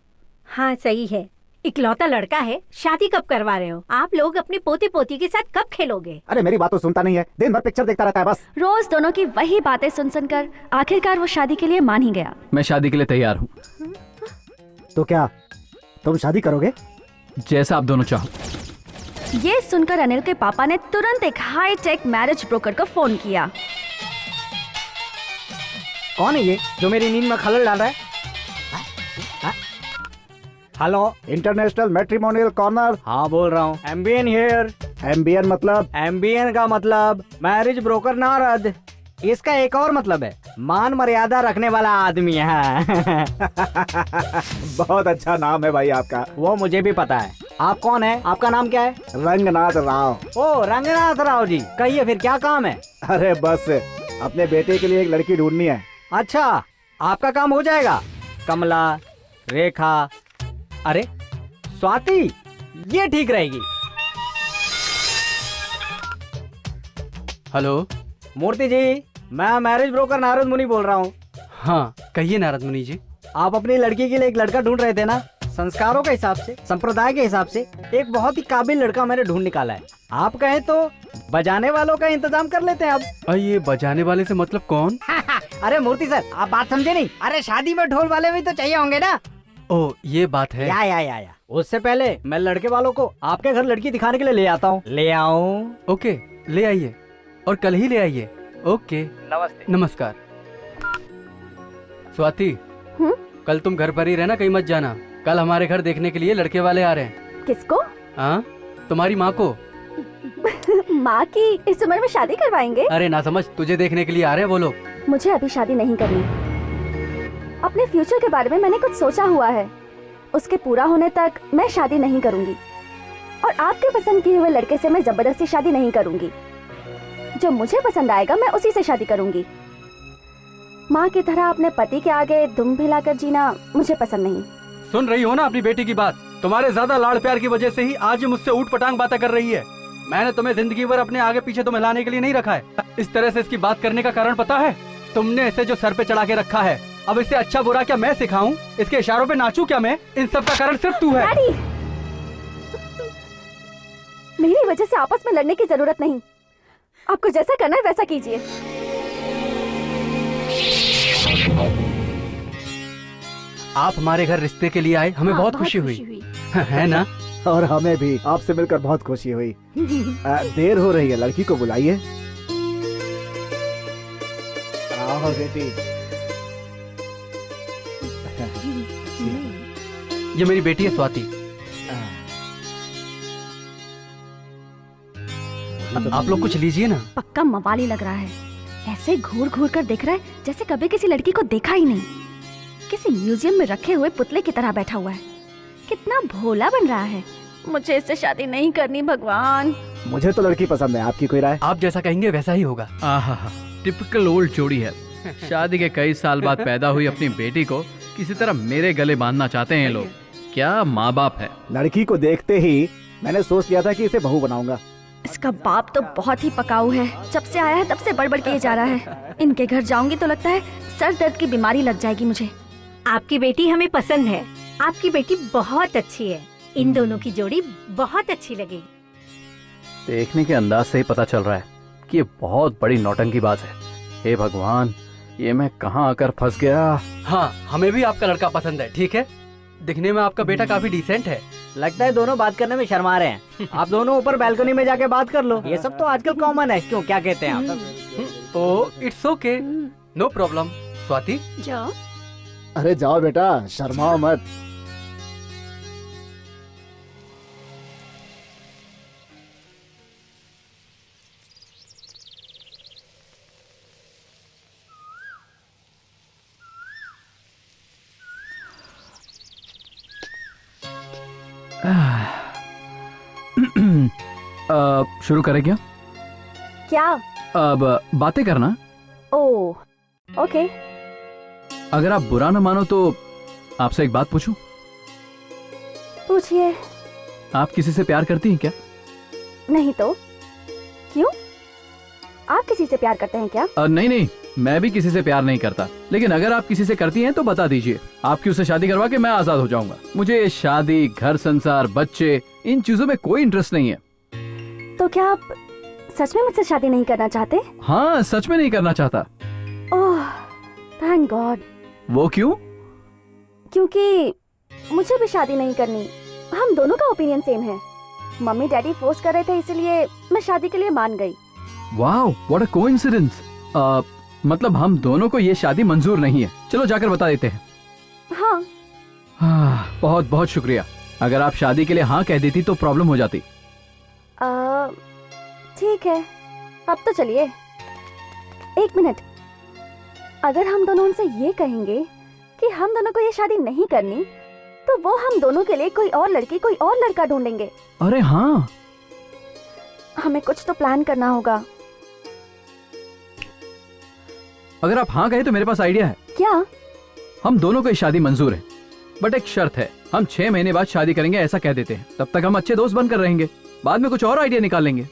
हाँ सही है, इकलौता लड़का है, शादी कब करवा रहे हो? आप लोग अपनी पोती पोती के साथ कब खेलोगे? अरे मेरी बात तो सुनता नहीं है, दिन भर पिक्चर देखता रहता है बस। रोज दोनों की वही बातें सुन सुनकर आखिरकार वो शादी के लिए मान ही गया। मैं शादी के लिए तैयार हूँ। तो क्या तुम शादी करोगे? जैसा आप दोनों चाहो। ये सुनकर अनिल के पापा ने तुरंत एक हाई टेक मैरिज ब्रोकर को फोन किया। कौन है ये जो मेरी नींद में खलल डाल रहा है? Hello, international matrimonial corner. हाँ बोल रहा हूँ। एम्बियन हियर। एम्बियन मतलब? एम्बियन का मतलब मैरिज ब्रोकर नारद। इसका एक और मतलब है मान मर्यादा रखने वाला आदमी है। बहुत अच्छा नाम है भाई आपका। वो मुझे भी पता है। आप कौन है? आपका नाम क्या है? रंगनाथ राव। ओ रंगनाथ राव जी, कहिए फिर क्या काम है? अरे बस अपने बेटे के लिए एक लड़की ढूंढनी है। अच्छा, आपका काम हो जाएगा। कमला, रेखा, अरे स्वाति, ये ठीक रहेगी। हेलो मूर्ति जी, मैं मैरिज ब्रोकर नारद मुनि बोल रहा हूँ। हाँ कहिए नारद मुनि जी। आप अपनी लड़की के लिए एक लड़का ढूंढ रहे थे ना? संस्कारों के हिसाब से, संप्रदाय के हिसाब से एक बहुत ही काबिल लड़का मैंने ढूंढ निकाला है। आप कहें तो बजाने वालों का इंतजाम कर लेते हैं अब। ये बजाने वाले से मतलब कौन? अरे मूर्ति सर, आप बात समझे नहीं। अरे शादी में ढोल वाले भी तो चाहिए होंगे ना। ओ ये बात है। या। उससे पहले मैं लड़के वालों को आपके घर लड़की दिखाने के लिए ले आता हूँ। ले आऊँ? ओके ले आइए, और कल ही ले आइए। ओके नमस्ते। नमस्कार। स्वाति, कल तुम घर पर ही रहना, कहीं मत जाना। कल हमारे घर देखने के लिए लड़के वाले आ रहे हैं। किसको? हाँ तुम्हारी माँ को। माँ की इस उम्र में शादी करवाएंगे? अरे ना समझ, तुझे देखने के लिए आ रहे हैं वो लोग। मुझे अभी शादी नहीं करनी। अपने फ्यूचर के बारे में मैंने कुछ सोचा हुआ है, उसके पूरा होने तक मैं शादी नहीं करूंगी। और आपके पसंद किए हुए लड़के से मैं जबरदस्ती शादी नहीं करूंगी। जो मुझे पसंद आएगा मैं उसी से शादी करूंगी। माँ की तरह अपने पति के आगे दुम हिलाकर जीना मुझे पसंद नहीं। सुन रही हो ना अपनी बेटी की बात? तुम्हारे ज्यादा लाड़ प्यार की वजह से ही आज ये मुझसे ऊट पटांग बातें कर रही है। मैंने तुम्हें जिंदगी भर अपने आगे पीछे तो मिलाने के लिए नहीं रखा है। इस तरह से इसकी बात करने का कारण पता है? तुमने इसे जो सर पे चढ़ा के रखा है, अब इसे अच्छा बुरा क्या मैं सिखाऊं? इसके इशारों पे नाचूं क्या मैं? इन सब का कारण सिर्फ तू है। मेरी वजह से आपस में लड़ने की जरूरत नहीं। आपको जैसा करना है वैसा कीजिए। आप हमारे घर रिश्ते के लिए आए, हमें बहुत खुशी हुई है ना? और हमें भी आपसे मिलकर बहुत खुशी हुई। देर हो रही है, लड़की को बुलाइए। आओ बेटी। ये मेरी बेटी है स्वाति। आप लोग कुछ लीजिए ना। पक्का मवाली लग रहा है, ऐसे घूर घूर कर देख रहा है जैसे कभी किसी लड़की को देखा ही नहीं। किसी म्यूजियम में रखे हुए पुतले की तरह बैठा हुआ है। कितना भोला बन रहा है। मुझे इससे शादी नहीं करनी भगवान। मुझे तो लड़की पसंद है, आपकी कोई राय? आप जैसा कहेंगे वैसा ही होगा। आहा, टिपिकल ओल्ड जोड़ी है। शादी के कई साल बाद पैदा हुई अपनी बेटी को किसी तरह मेरे गले बांधना चाहते हैं लोग। क्या माँ बाप है। लड़की को देखते ही मैंने सोच लिया था कि इसे बहू बनाऊंगा। इसका बाप तो बहुत ही पकाऊ है। जब से आया है तब से बड़बड़ किए जा रहा है। इनके घर जाऊंगी तो लगता है सर दर्द की बीमारी लग जाएगी मुझे। आपकी बेटी हमें पसंद है। आपकी बेटी बहुत अच्छी है। इन दोनों की जोड़ी बहुत अच्छी लगी। देखने के अंदाज से ही पता चल रहा है कि ये बहुत बड़ी नौटंकीबाज है। हे भगवान, ये मैं कहाँ आकर फंस गया। हाँ हमें भी आपका लड़का पसंद है। ठीक है, दिखने में आपका बेटा काफी डिसेंट है। लगता है दोनों बात करने में शर्मा रहे हैं। आप दोनों ऊपर बालकनी में जाके बात कर लो। ये सब तो आजकल कॉमन है। क्यों, क्या कहते हैं आप? Oh it's okay, no problem. Swati जाओ। अरे जाओ बेटा, शर्माओ मत। शुरू करें क्या? क्या? अब बातें करना। Oh okay. अगर आप बुरा न मानो तो आपसे एक बात पूछूं? पूछिए। आप किसी से प्यार करती हैं क्या? नहीं तो क्यों? आप किसी से प्यार करते हैं क्या? नहीं नहीं, मैं भी किसी से प्यार नहीं करता, लेकिन अगर आप किसी से करती हैं तो बता दीजिए। आपकी उससे शादी करवा के मैं आजाद हो जाऊंगा। मुझे शादी, घर संसार, बच्चे, इन चीजों में कोई इंटरेस्ट नहीं है। तो क्या आप सच में मुझसे शादी नहीं करना चाहते? हाँ, सच में नहीं करना चाहता। ओह, थैंक गॉड। वो क्यों? क्योंकि मुझे भी शादी नहीं करनी। हम दोनों का ओपिनियन सेम है। मम्मी डैडी फोर्स कर रहे थे, इसलिए मैं शादी के लिए मान गई। Wow, what a coincidence. मतलब हम दोनों को ये शादी मंजूर नहीं है। चलो जाकर बता देते हैं। हाँ। बहुत बहुत शुक्रिया। अगर आप शादी के लिए हाँ कह देती तो प्रॉब्लम हो जाती। ठीक है, अब तो चलिए। एक मिनट, अगर हम दोनों उनसे ये कहेंगे कि हम दोनों को ये शादी नहीं करनी, तो वो हम दोनों के लिए कोई और लड़की, कोई और लड़का ढूंढेंगे। अरे हाँ, हमें कुछ तो प्लान करना होगा। अगर आप हाँ कहे तो मेरे पास आइडिया है। क्या? हम दोनों को ये शादी मंजूर है, बट एक शर्त है। हम 6 महीने बाद शादी करेंगे, ऐसा कह देते हैं। तब तक हम अच्छे दोस्त बनकर रहेंगे, बाद में कुछ और आइडिया निकाल लेंगे।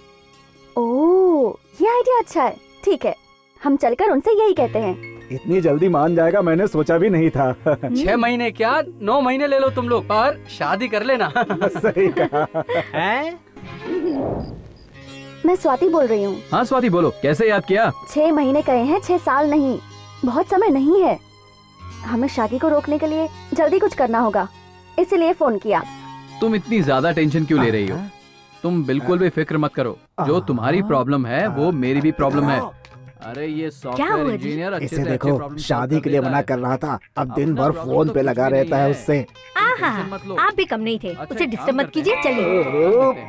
ओह, ये आइडिया अच्छा है। ठीक है, हम चलकर उनसे यही कहते हैं। इतनी जल्दी मान जाएगा मैंने सोचा भी नहीं था। 6 महीने क्या, 9 महीने ले लो तुम लोग, पर शादी कर लेना। सही कहा। हैं? मैं स्वाति बोल रही हूँ। हाँ स्वाति बोलो, कैसे याद किया? 6 महीने कहे हैं, 6 साल नहीं। बहुत समय नहीं है। हमें शादी को रोकने के लिए जल्दी कुछ करना होगा, इसलिए फोन किया। तुम इतनी ज्यादा टेंशन क्यों ले रही हो? तुम बिल्कुल भी फिक्र मत करो। जो तुम्हारी प्रॉब्लम है वो मेरी भी प्रॉब्लम है। अरे ये सॉफ्टवेयर इंजीनियर अच्छे इसे से अच्छे देखो, प्रॉब्लम शादी के लिए मना कर रहा था, अब दिन भर फोन पे लगा रहता है उससे। आहा, आप भी कम नहीं थे। उसे डिस्टर्ब मत कीजिए, चलिए।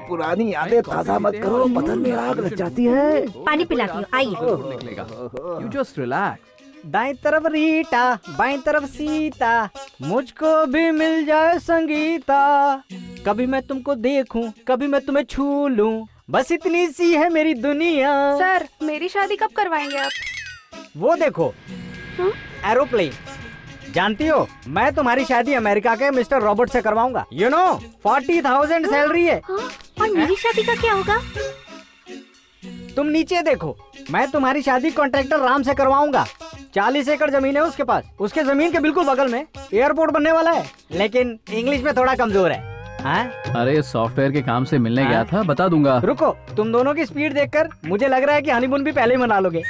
पुरानी यादें ताजा मत करो, बदन में आग लग जाती है। पानी पिलाती हूँ, आइए। You just relax. दाएं तरफ रीटा, बाएं तरफ सीता, मुझको भी मिल जाए संगीता। कभी मैं तुमको देखूं, कभी मैं तुम्हें छू लूं, बस इतनी सी है मेरी दुनिया। सर, मेरी शादी कब करवाएंगे आप? वो देखो, एरोप्लेन। जानती हो, मैं तुम्हारी शादी अमेरिका के मिस्टर रॉबर्ट से करवाऊंगा। यू नो, 40,000 सैलरी है। और मेरी शादी का क्या होगा? तुम नीचे देखो, मैं तुम्हारी शादी कॉन्ट्रैक्टर राम से करवाऊंगा। 40 एकड़ जमीन है उसके पास। उसके जमीन के बिल्कुल बगल में एयरपोर्ट बनने वाला है, लेकिन इंग्लिश में थोड़ा कमजोर है। अरे सॉफ्टवेयर के काम से मिलने गया था, बता दूंगा। रुको, तुम दोनों की स्पीड देखकर मुझे लग रहा है कि हनीमून भी पहले ही मना लोगे।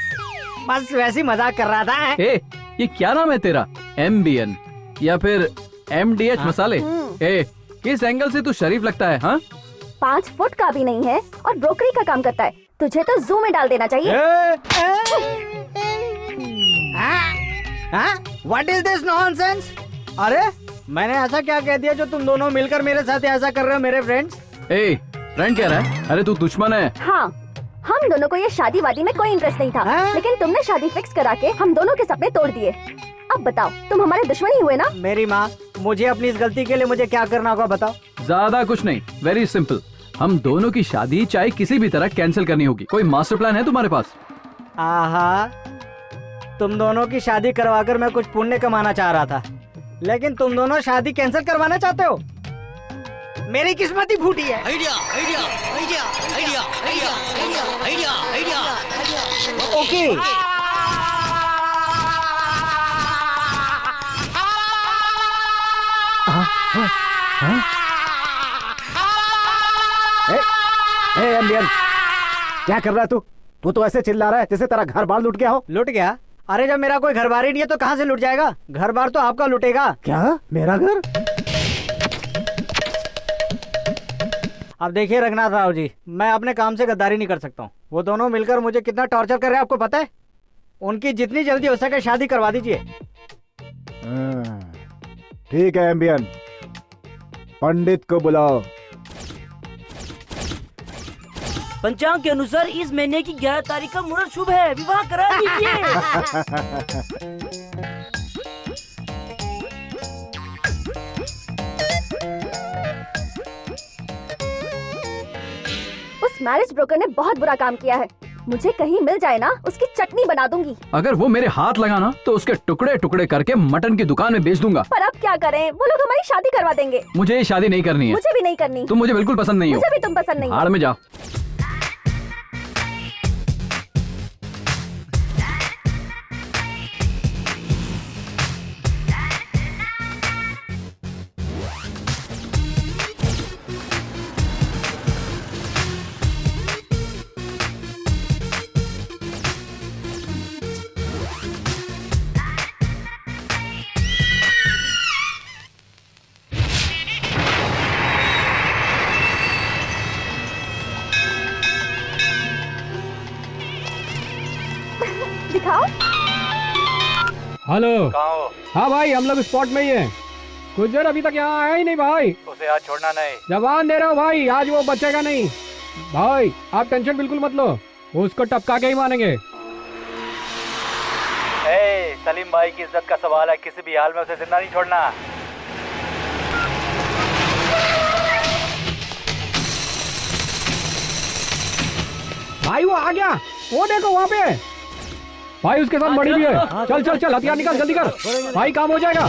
बस वैसे ही मजाक कर रहा था। ये क्या नाम है तेरा? MBN या फिर MDH मसाले? किस एंगल से तू शरीफ लगता है? हाँ, 5 फुट का भी नहीं है और ब्रोकरी का काम करता है। तुझे तो जू में डाल देना चाहिए। What is this nonsense? अरे मैंने ऐसा क्या कह दिया जो तुम दोनों मिलकर मेरे साथ ऐसा कर रहे हो मेरे फ्रेंड्स? फ्रेंड कह रहा है? अरे तू दुश्मन है। हाँ, हम दोनों को ये शादी वादी में कोई इंटरेस्ट नहीं था, लेकिन तुमने शादी फिक्स करा के हम दोनों के सपने तोड़ दिए। अब बताओ, तुम हमारे दुश्मन ही हुए ना? मेरी माँ, मुझे अपनी इस गलती के लिए मुझे क्या करना होगा बताओ? ज्यादा कुछ नहीं, वेरी सिंपल। हम दोनों की शादी चाहे किसी भी तरह कैंसिल करनी होगी। कोई मास्टर प्लान है तुम्हारे पास? आहा, तुम दोनों की शादी करवाकर मैं कुछ पुण्य कमाना चाह रहा था, लेकिन तुम दोनों शादी कैंसिल करवाना चाहते हो। मेरी किस्मत ही फूटी है। Idea, idea, idea, idea, idea, idea, idea, idea. Okay. एम्बियन, क्या कर रहा है तू? तू तो ऐसे चिल्ला रहा है जैसे तेरा घर बार लुट गया हो। लुट गया? अरे जब मेरा कोई घर बार ही नहीं है तो कहाँ से लुट जाएगा? घर बार तो आपका लुटेगा। क्या? मेरा घर? अब देखिए रघुनाथ राव जी, मैं अपने काम से गद्दारी नहीं कर सकता हूँ। वो दोनों मिलकर मुझे कितना टॉर्चर कर रहे हैं आपको पता है? उनकी जितनी जल्दी हो सके शादी करवा दीजिए। ठीक है एम्बियन, पंडित को बुलाओ। पंचांग के अनुसार इस महीने की 11 तारीख का मुहूर्त शुभ है, विवाह करा दीजिए। उस मैरिज ब्रोकर ने बहुत बुरा काम किया है। मुझे कहीं मिल जाए ना, उसकी चटनी बना दूंगी। अगर वो मेरे हाथ लगाना तो उसके टुकड़े टुकड़े करके मटन की दुकान में बेच दूंगा। पर अब क्या करें, वो लोग हमारी शादी करवा देंगे। मुझे ये शादी नहीं करनी है। मुझे भी नहीं करनी। तुम मुझे बिल्कुल पसंद नहीं हो। मुझे भी तुम पसंद नहीं हो। भाड़ में जाओ। दिखाओ। हेलो। कहाँ हो? हाँ भाई, हम लोग स्पॉट में ही हैं। कुछ देर अभी तक यहाँ आया ही नहीं भाई। उसे आज छोड़ना नहीं। जवान दे रहे हो भाई, आज वो बचेगा नहीं। भाई आप टेंशन बिल्कुल मत लो, उसको टपका के ही मानेंगे। सलीम भाई की इज्जत का सवाल है, किसी भी हाल में उसे जिंदा नहीं छोड़ना। भाई वो आ गया, वो देखो वहाँ पे। भाई उसके साथ बड़ी भी है। चल चल चल, हथियार निकाल, जल्दी कर भाई, काम हो जाएगा।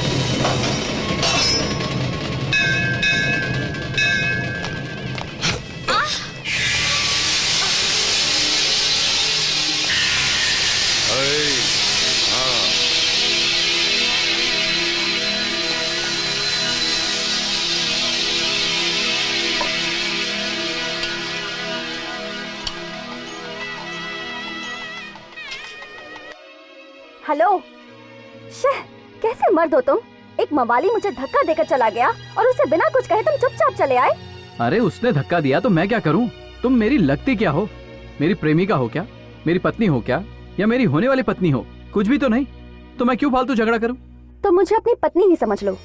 हेलो। शेह, कैसे मर्द हो तुम? एक मवाली मुझे धक्का देकर चला गया और उसे बिना कुछ कहे तुम चुपचाप चले आए। अरे उसने धक्का दिया तो मैं क्या करूं? तुम मेरी लगती क्या हो? मेरी प्रेमिका हो क्या? मेरी पत्नी हो क्या? या मेरी होने वाली पत्नी हो? कुछ भी तो नहीं। तो मैं क्यों फालतू झगड़ा करूं? तो मुझे अपनी पत्नी ही समझ लो।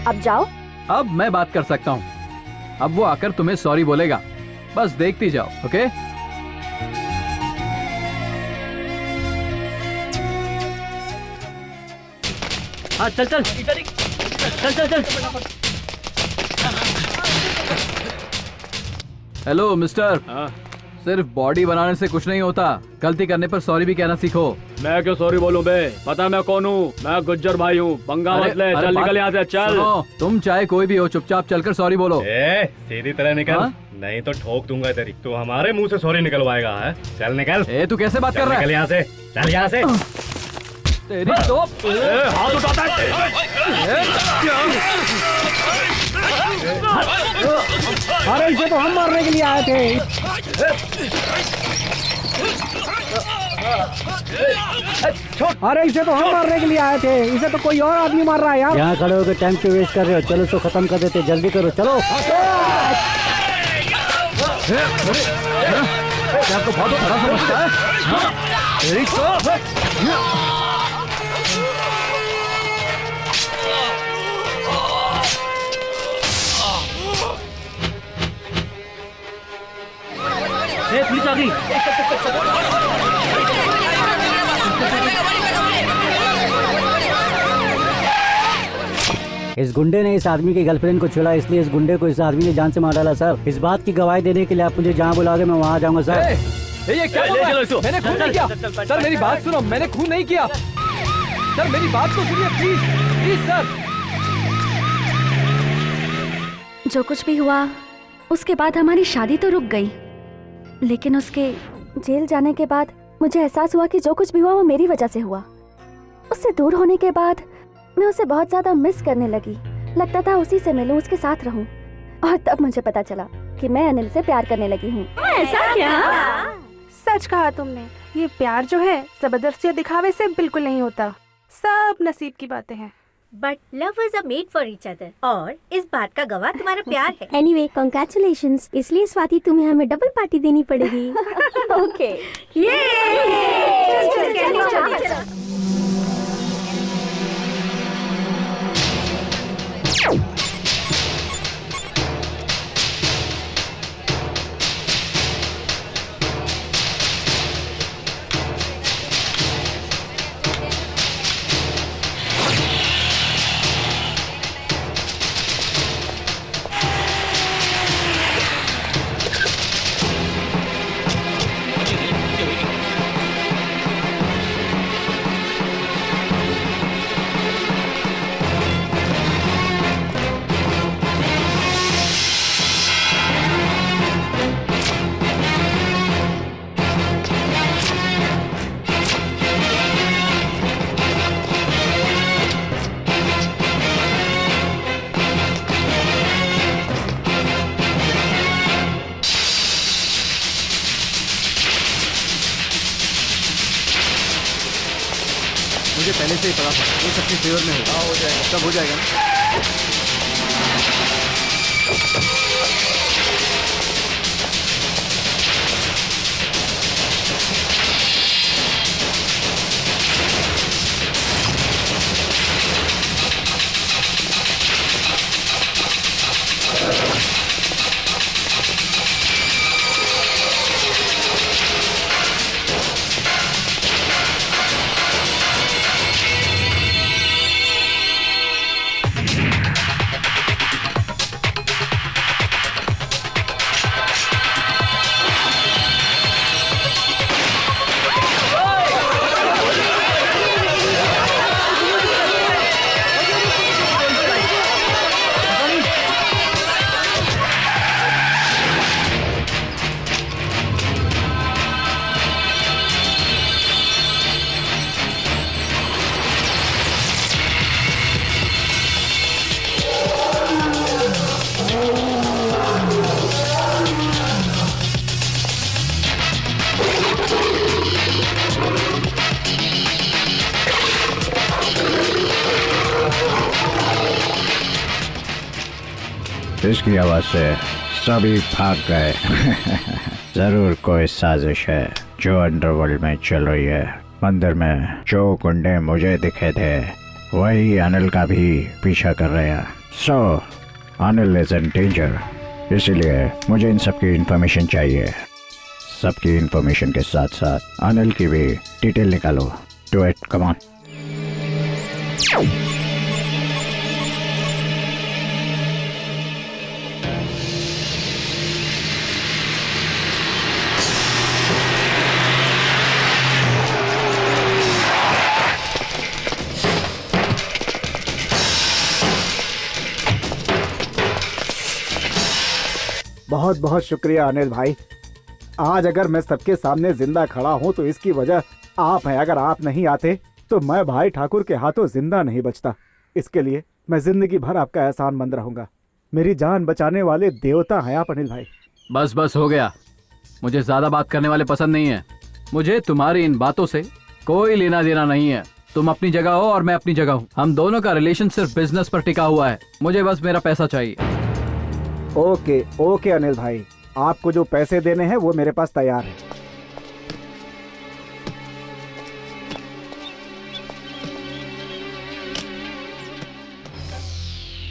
अब जाओ। अब मैं बात कर सकता हूँ। अब वो आकर तुम्हें सॉरी बोलेगा, बस देखती जाओ। ओके? हाँ चल चल चल चल चल। हेलो मिस्टर, सिर्फ बॉडी बनाने से कुछ नहीं होता, गलती करने पर सॉरी भी कहना सीखो। मैं क्यों सॉरी बोलूं बे? पता मैं कौन हूँ? मैं गुज्जर भाई हूँ। पंगा मत ले, चल निकल यहाँ से, चल। सुनो, तुम चाहे कोई भी हो, चुपचाप चलकर सॉरी बोलो। सीधी तरह निकल, नहीं तो ठोक दूंगा तेरी। तू हमारे मुंह से सॉरी निकलवाएगा है? चल निकल। तू कैसे बात कर रहा है? निकल यहाँ से, चल यहाँ से। तेरी तो हाथ उठाता है। अरे इसे तो हम मारने के लिए आए थे। अरे इसे तो हम मारने के लिए आए थे, इसे तो कोई और आदमी मार रहा है यार। यहाँ खड़े होकर टाइम क्यों वेस्ट कर रहे हो? चलो इसको खत्म कर देते, जल्दी करो, चलो। आपको बहुत बड़ा समझता है। पुलिस आ गई। इस गुंडे ने इस आदमी की गर्लफ्रेंड को छुड़ा, इसलिए इस गुंडे को इस आदमी ने जान से मार डाला सर। इस बात की गवाही देने के लिए आप मुझे जहाँ बुलाओगे मैं वहाँ जाऊँगा सर। ये क्या बोल रहा है? मैंने खून नहीं किया सर, मेरी बात सुनो, मैंने खून नहीं किया सर, मेरी बात तो सुनिए प्लीज प्लीज सर। जो कुछ भी हुआ उसके बाद हमारी शादी तो रुक गई, लेकिन उसके जेल जाने के बाद मुझे एहसास हुआ कि जो कुछ भी हुआ वो मेरी वजह से हुआ। उससे दूर होने के बाद मैं उसे बहुत ज्यादा मिस करने लगी। लगता था उसी से मिलूं, उसके साथ रहूं। और तब मुझे पता चला कि मैं अनिल से प्यार करने लगी हूँ। ऐसा क्या? सच कहा तुमने। ये प्यार जो है जबरदस्ती और दिखावे से बिल्कुल नहीं होता, सब नसीब की बातें हैं। But lovers are made for each other, और इस बात का गवाह तुम्हारा प्यार है। Anyway congratulations. इसलिए स्वाति तुम्हें हमें डबल पार्टी देनी पड़ेगी। ओके। मुझे पहले से ही पता था ये सबके फेवर में होगा। हो जाएगा, सब हो जाएगा ना। इसकी आवाज से सभी भाग गए। जरूर कोई साजिश है जो अंडरवर्ल्ड में चल रही है। मंदिर में जो गुंडे मुझे दिखे थे वही अनिल का भी पीछा कर रहे हैं। सो अनिल इज इन डेंजर, इसीलिए मुझे इन सब की इंफॉर्मेशन चाहिए। सबकी इंफॉर्मेशन के साथ साथ अनिल की भी डिटेल निकालो। Do it, come on. बहुत बहुत शुक्रिया अनिल भाई। आज अगर मैं सबके सामने जिंदा खड़ा हूँ तो इसकी वजह आप हैं। अगर आप नहीं आते तो मैं भाई ठाकुर के हाथों जिंदा नहीं बचता। इसके लिए मैं जिंदगी भर आपका एहसानमंद रहूंगा। मेरी जान बचाने वाले देवता हैं आप अनिल भाई। बस बस हो गया, मुझे ज्यादा बात करने वाले पसंद नहीं है। मुझे तुम्हारी इन बातों से कोई लेना देना नहीं है। तुम अपनी जगह हो और मैं अपनी जगह हूँ। हम दोनों का रिलेशन सिर्फ बिजनेस पर टिका हुआ है। मुझे बस मेरा पैसा चाहिए। ओके ओके अनिल भाई, आपको जो पैसे देने हैं वो मेरे पास तैयार है।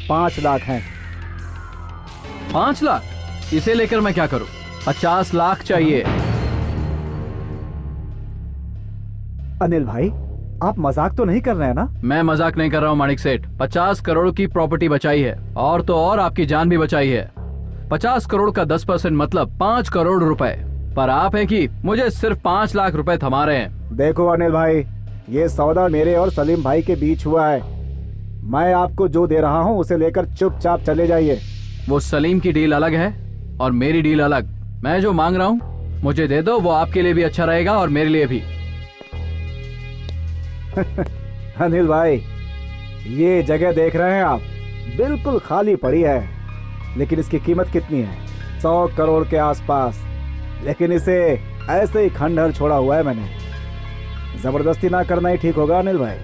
$5 हैं। 5 लाख? इसे लेकर मैं क्या करूं? 50 लाख चाहिए। अनिल भाई, आप मजाक तो नहीं कर रहे हैं ना? मैं मजाक नहीं कर रहा हूं माणिक सेठ। 50 करोड़ की प्रॉपर्टी बचाई है और तो और आपकी जान भी बचाई है। 50 करोड़ का 10% मतलब 5 करोड़ रुपए। पर आप हैं कि मुझे सिर्फ 5 लाख रुपए थमा रहे हैं। देखो अनिल भाई, ये सौदा मेरे और सलीम भाई के बीच हुआ है। मैं आपको जो दे रहा हूँ उसे लेकर चुपचाप चले जाइए। वो सलीम की डील अलग है और मेरी डील अलग। मैं जो मांग रहा हूँ मुझे दे दो, वो आपके लिए भी अच्छा रहेगा और मेरे लिए भी। अनिल भाई, ये जगह देख रहे हैं आप, बिल्कुल खाली पड़ी है, लेकिन इसकी कीमत कितनी है? 100 करोड़ के आसपास। लेकिन इसे ऐसे ही खंडहर छोड़ा हुआ है मैंने। जबरदस्ती ना करना ही ठीक होगा अनिल भाई।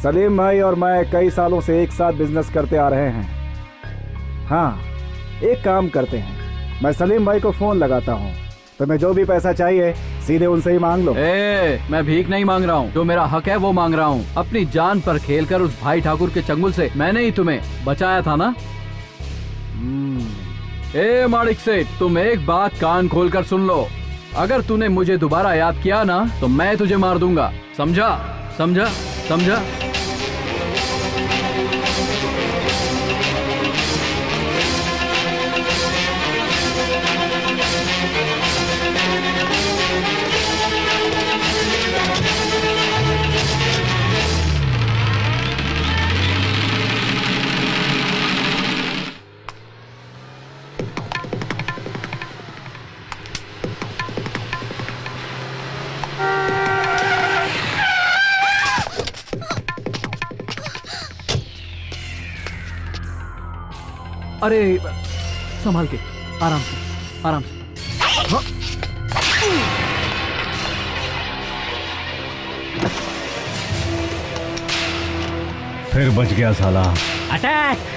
सलीम भाई और मैं कई सालों से एक साथ बिजनेस करते आ रहे हैं। हाँ, एक काम करते हैं, मैं सलीम भाई को फोन लगाता हूँ। तुम्हें जो भी पैसा चाहिए सीधे उनसे ही मांग लो। मैं भीख नहीं मांग रहा हूँ, जो मेरा हक है वो मांग रहा हूँ। अपनी जान पर खेलकर उस भाई ठाकुर के चंगुल से मैंने ही तुम्हें बचाया था ना। माणिक सेठ, तुम एक बात कान खोलकर सुन लो। अगर तूने मुझे दोबारा याद किया ना तो मैं तुझे मार दूंगा। समझा? समझा? समझा? अरे संभाल के, आराम से, आराम से। हाँ। फिर बच गया साला। अटैक।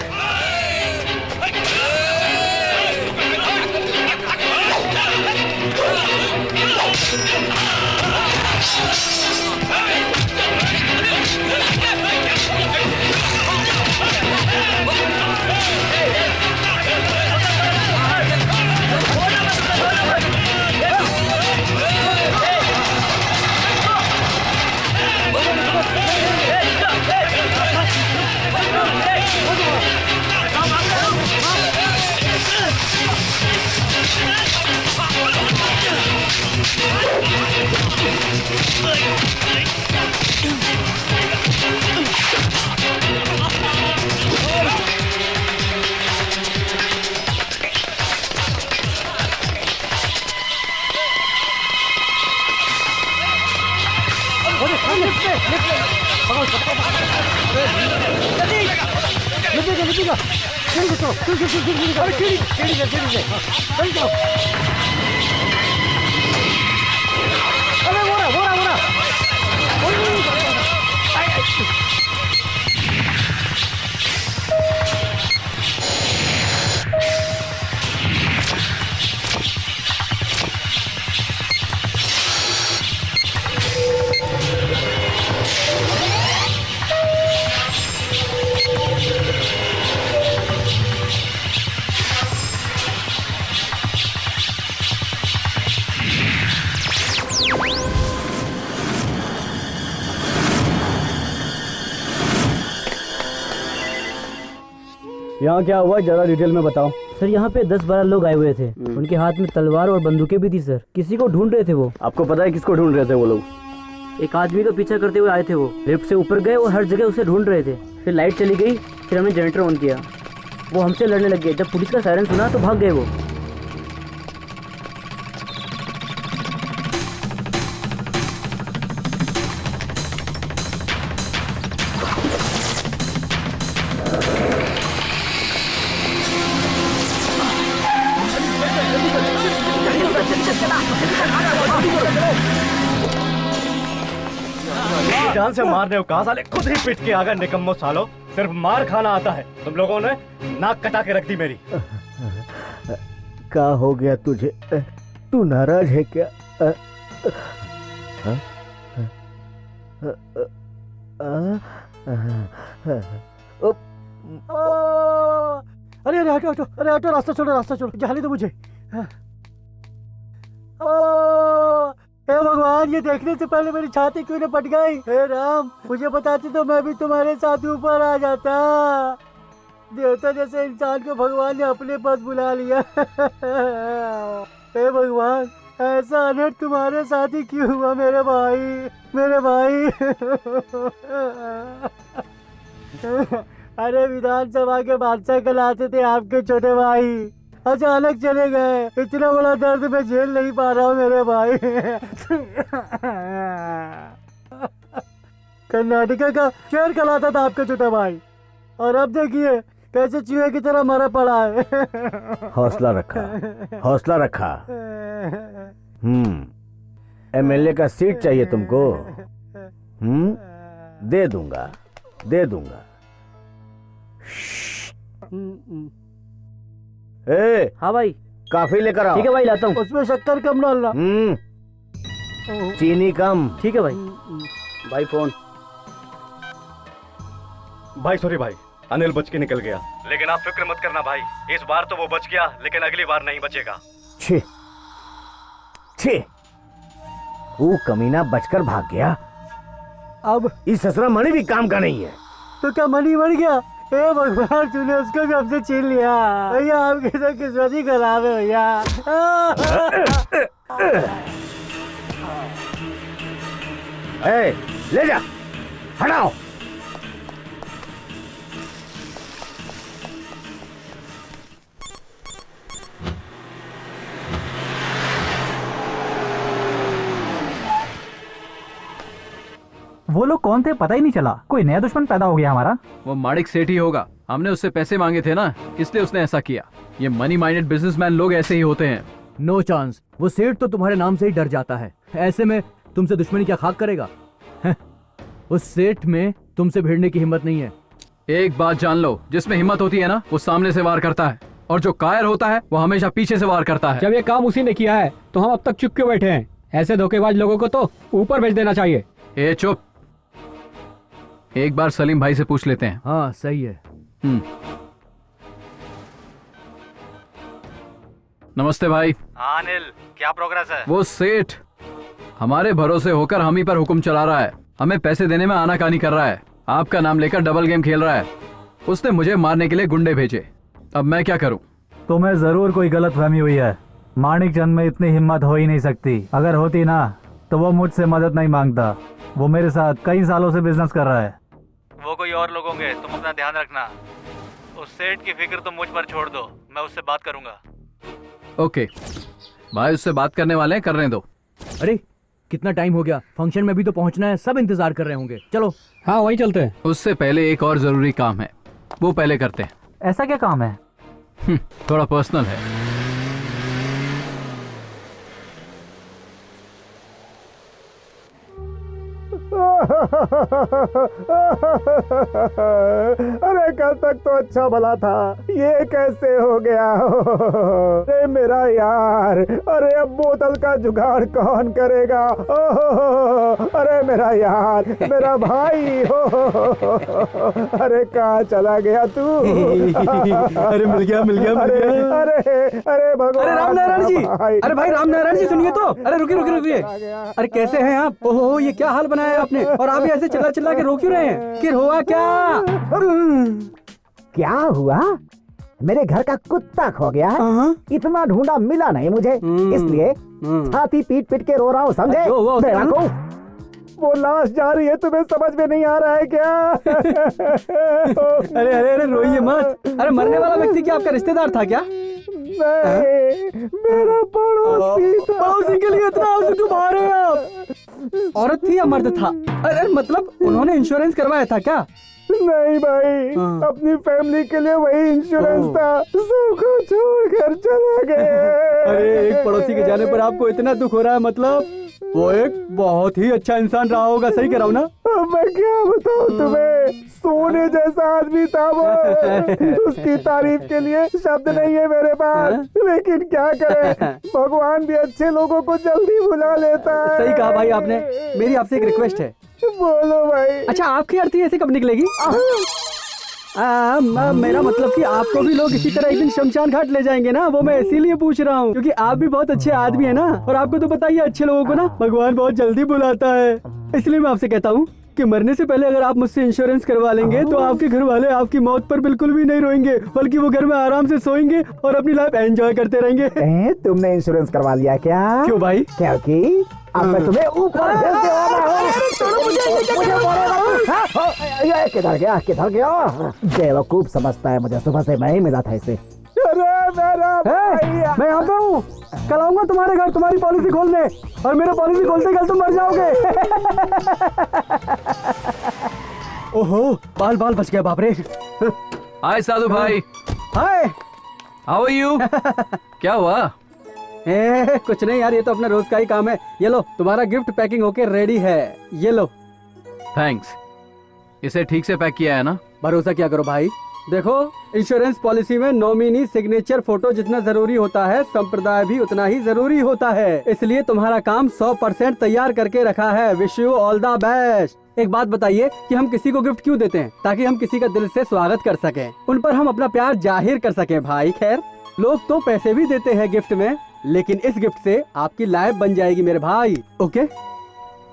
यहाँ क्या हुआ, जरा डिटेल में बताओ। सर यहाँ पे 10-12 लोग आए हुए थे। उनके हाथ में तलवार और बंदूकें भी थी सर। किसी को ढूंढ रहे थे वो। आपको पता है किसको ढूंढ रहे थे वो लोग? एक आदमी का पीछा करते हुए आए थे वो। लिफ्ट से ऊपर गए और हर जगह उसे ढूंढ रहे थे। फिर लाइट चली गई, फिर हमने जनरेटर ऑन किया। वो हमसे लड़ने लग गए। जब पुलिस का सायरन सुना तो भाग गए वो। जान से मारने हो कहा साले, खुद ही पिट के आ गए निकम्मो सालो। सिर्फ मार खाना आता है। तुम लोगों ने नाक कटा के रख दी मेरी। क्या हो गया तुझे? तू नाराज है क्या? अरे अरे हटो हटो, अरे हटो, रास्ता छोड़ो, रास्ता छोड़ो, जाने दो मुझे। हे भगवान, ये देखने से पहले मेरी छाती क्यों न फट गई? हे राम, मुझे बताते तो मैं भी तुम्हारे साथ ऊपर आ जाता। देवता जैसे इंसान को भगवान ने अपने पास बुला लिया। हे भगवान, ऐसा अनर्थ तुम्हारे साथ ही क्यों हुआ मेरे भाई, मेरे भाई। अरे विधानसभा के बादशाह कहलाते थे आपके छोटे भाई, अचानक चले गए। इतना बड़ा दर्द मैं झेल नहीं पा रहा हूँ मेरे भाई। कर्नाटका का शेर कहलाता था आपका छोटा भाई, और अब देखिए कैसे चूहे की तरह मरा पड़ा है। हौसला रखा, हौसला रखा। एमएलए का सीट चाहिए तुमको? दे दूंगा, दे दूंगा। ए, हाँ भाई, काफी लेकर आओ। ठीक है भाई, लाता हूँ। उसमें शक्कर कम डालना। चीनी कम। ठीक है भाई। भाई फोन। भाई सॉरी भाई, अनिल बच के निकल गया। लेकिन आप फिक्र मत करना भाई, इस बार तो वो बच गया, लेकिन अगली बार नहीं बचेगा। छे छे, वो कमीना बचकर भाग गया। अब इस ससुरा मणि भी काम का नहीं है। तो क्या मणि मर गया? हे भगवान, तूने उसको भी हमसे छीन लिया। भैया आपकी तो किस्मत ही खराब है भैया। ले जा, हटाओ। वो लोग कौन थे पता ही नहीं चला। कोई नया दुश्मन पैदा हो गया हमारा। वो माणिक सेठ ही होगा। हमने उससे पैसे मांगे थे ना, इसलिए उसने ऐसा किया। ये मनी माइंडेड बिजनेसमैन लोग ऐसे ही होते हैं। नो चांस, वो सेठ तो तुम्हारे नाम से ही डर जाता है। ऐसे में तुमसे दुश्मनी क्या खाक करेगा? उस सेठ में तुमसे भिड़ने की हिम्मत नहीं है। एक बात जान लो, जिसमें हिम्मत होती है ना वो सामने से वार करता है, और जो कायर होता है वो हमेशा पीछे से वार करता है। जब ये काम उसी ने किया है तो हम अब तक चुप क्यों बैठे हैं? ऐसे धोखेबाज लोगों को तो ऊपर भेज देना चाहिए। ए चुप, एक बार सलीम भाई से पूछ लेते हैं। हाँ सही है। नमस्ते भाई। हाँ अनिल, क्या प्रोग्रेस है? वो सेठ हमारे भरोसे होकर हम ही पर हुक्म चला रहा है, हमें पैसे देने में आनाकानी कर रहा है, आपका नाम लेकर डबल गेम खेल रहा है। उसने मुझे मारने के लिए गुंडे भेजे, अब मैं क्या करूं? तुम्हें जरूर कोई गलतफहमी हुई है। माणिक चंद में इतनी हिम्मत हो ही नहीं सकती। अगर होती ना तो वो मुझसे मदद नहीं मांगता। वो मेरे साथ कई सालों से बिजनेस कर रहा है। वो कोई और लोग होंगे, तुम अपना ध्यान रखना। उस सेठ की फिक्र तुम मुझ पर छोड़ दो, मैं उससे बात करूंगा। ओके भाई, उससे बात करने वाले हैं, करने दो। अरे कितना टाइम हो गया, फंक्शन में भी तो पहुंचना है, सब इंतजार कर रहे होंगे। चलो। हाँ वहीं चलते हैं। उससे पहले एक और जरूरी काम है, वो पहले करते हैं। ऐसा क्या काम है? थोड़ा पर्सनल है। अरे कल तक तो अच्छा भला था, ये कैसे हो गया? अरे मेरा यार, अरे अब बोतल का जुगाड़ कौन करेगा? अरे मेरा यार, मेरा भाई हो। अरे कहाँ चला गया तू? अरे मिल गया अरे अरे भगवान। अरे रामनारायण जी, अरे भाई रामनारायण जी सुनिए तो। अरे रुकिए। अरे कैसे हैं आप? ओहो ये क्या हाल बनाया है आपने, और आप ऐसे चिल्ला के रो क्यों रहे हैं? कि हुआ क्या? क्या हुआ? मेरे घर का कुत्ता खो गया है। इतना ढूंढा मिला नहीं मुझे, इसलिए छाती पीट पीट के रो रहा हूँ, समझे? वो लाश जा रही है, तुम्हें समझ में नहीं आ रहा है क्या? अरे रोइए मत। अरे मरने वाला व्यक्ति क्या आपका रिश्तेदार था क्या? नहीं, मेरा पड़ोसी था। पड़ोसी के लिए इतना आंसू क्यों बहा रहे हैं आप? औरत थी या मर्द था? अरे मतलब उन्होंने इंश्योरेंस करवाया था क्या? नहीं भाई, अपनी फैमिली के लिए वही इंश्योरेंस था, सबको छोड़कर चला गया। अरे एक पड़ोसी के जाने पर आपको इतना दुख हो रहा है, मतलब वो एक बहुत ही अच्छा इंसान रहा होगा, सही कह रहा हूँ ना? मैं क्या बताऊँ तुम्हें, सोने जैसा आदमी था वो। उसकी तारीफ के लिए शब्द नहीं है मेरे पास, लेकिन क्या करें, भगवान भी अच्छे लोगों को जल्दी भुला लेता है। सही कहा भाई आपने। मेरी आपसे एक रिक्वेस्ट है। बोलो भाई। अच्छा आपकी अर्थी ऐसे कब निकलेगी? मेरा मतलब कि आपको भी लोग इसी तरह एक दिन शमशान घाट ले जाएंगे ना, वो मैं इसीलिए पूछ रहा हूँ, क्योंकि आप भी बहुत अच्छे आदमी है ना, और आपको तो बताइए अच्छे लोगों को ना भगवान बहुत जल्दी बुलाता है। इसलिए मैं आपसे कहता हूँ कि मरने से पहले अगर आप मुझसे इंश्योरेंस करवा लेंगे तो आपके घर वाले आपकी मौत पर बिल्कुल भी नहीं रोएंगे, बल्कि वो घर में आराम से सोएंगे और अपनी लाइफ एंजॉय करते रहेंगे। तुमने इंश्योरेंस करवा लिया क्या? क्यों भाई? क्योंकि अब मैं तुम्हें ऊपर भेजने वाला हूँ। किधर गया? बेवकूफ समझता है मुझे, सुबह से मैं ही मिला था इसे। मैं यहाँ पे हूँ, कल आऊंगा तुम्हारे घर तुम्हारी पॉलिसी खोलने, और मेरा पॉलिसी खोलते कल तुम मर जाओगे। ओहो बाल बच गया, बाप रे। हाय साधु भाई। हाय, हाउ आर यू? क्या हुआ? कुछ नहीं यार, ये तो अपना रोज का ही काम है। ये लो तुम्हारा गिफ्ट पैकिंग होके रेडी है, ये लो। थैंक्स। इसे ठीक से पैक किया है ना? भरोसा क्या करो भाई, देखो इंश्योरेंस पॉलिसी में नॉमिनी सिग्नेचर फोटो जितना जरूरी होता है, संप्रदाय भी उतना ही जरूरी होता है, इसलिए तुम्हारा काम 100% तैयार करके रखा है। Wish you all the best. एक बात बताइए कि हम किसी को गिफ्ट क्यों देते हैं? ताकि हम किसी का दिल से स्वागत कर सकें, उन पर हम अपना प्यार जाहिर कर सकें भाई। खैर लोग तो पैसे भी देते हैं गिफ्ट में, लेकिन इस गिफ्ट से आपकी लाइफ बन जाएगी मेरे भाई। Okay,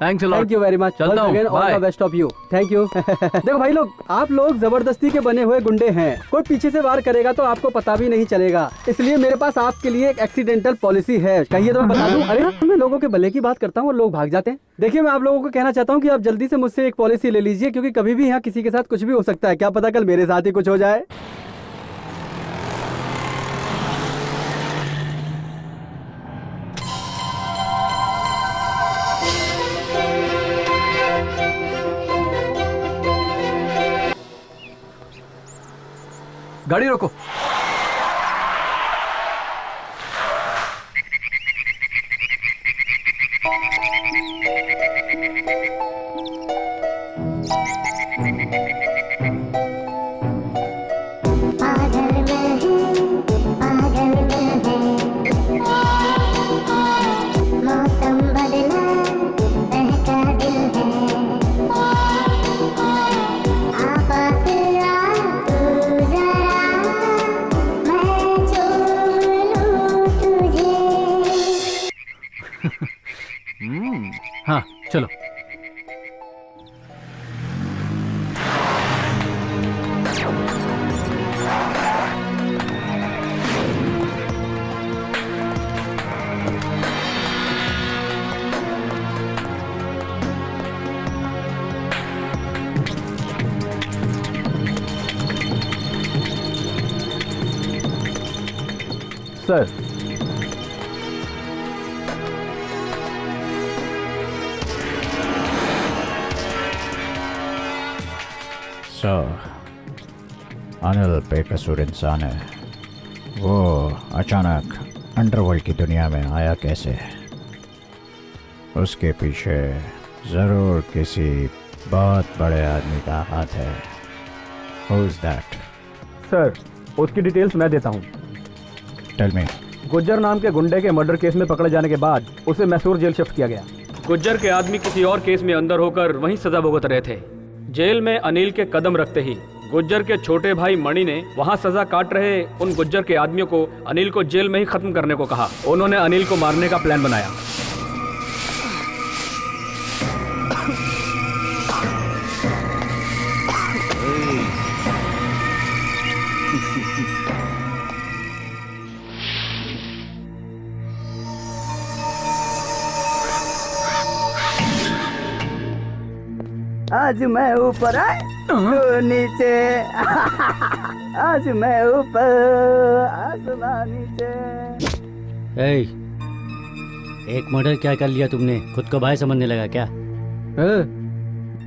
thanks a lot. Thank you very much. चलता हूं, all the best of you. Thank you. देखो भाई लोग, आप लोग जबरदस्ती के बने हुए गुंडे हैं, कोई पीछे से वार करेगा तो आपको पता भी नहीं चलेगा, इसलिए मेरे पास आपके लिए एक एक्सीडेंटल पॉलिसी है। कहिए तो मैं बता दूं। अरे मैं लोगों के भले की बात करता हूँ और लोग भाग जाते हैं। देखिए मैं आप लोगों को कहना चाहता हूँ कि आप जल्दी से मुझसे एक पॉलिसी ले लीजिए, क्योंकि कभी भी यहाँ किसी के साथ कुछ भी हो सकता है, क्या पता कल मेरे साथ ही कुछ हो जाए। गाड़ी रोको। हाँ चलो। सर, अनिल बेकसूर इंसान है। वो अचानक अंडरवर्ल्ड की दुनिया में आया कैसे? उसके पीछे जरूर किसी बहुत बड़े आदमी का हाथ है। Who is that? सर उसकी डिटेल्स मैं देता हूँ। Tell me. गुज्जर नाम के गुंडे के मर्डर केस में पकड़े जाने के बाद उसे मैसूर जेल शिफ्ट किया गया। गुज्जर के आदमी किसी और केस में अंदर होकर वहीं सजा भुगत रहे थे। जेल में अनिल के कदम रखते ही गुज्जर के छोटे भाई मणि ने वहां सजा काट रहे उन गुज्जर के आदमियों को अनिल को जेल में ही खत्म करने को कहा। उन्होंने अनिल को मारने का प्लान बनाया। आज मैं ऊपर आए तो नीचे, आज मैं ऊपर आसमान नीचे। एक मर्डर क्या कर लिया तुमने? खुद को भाई समझने लगा क्या?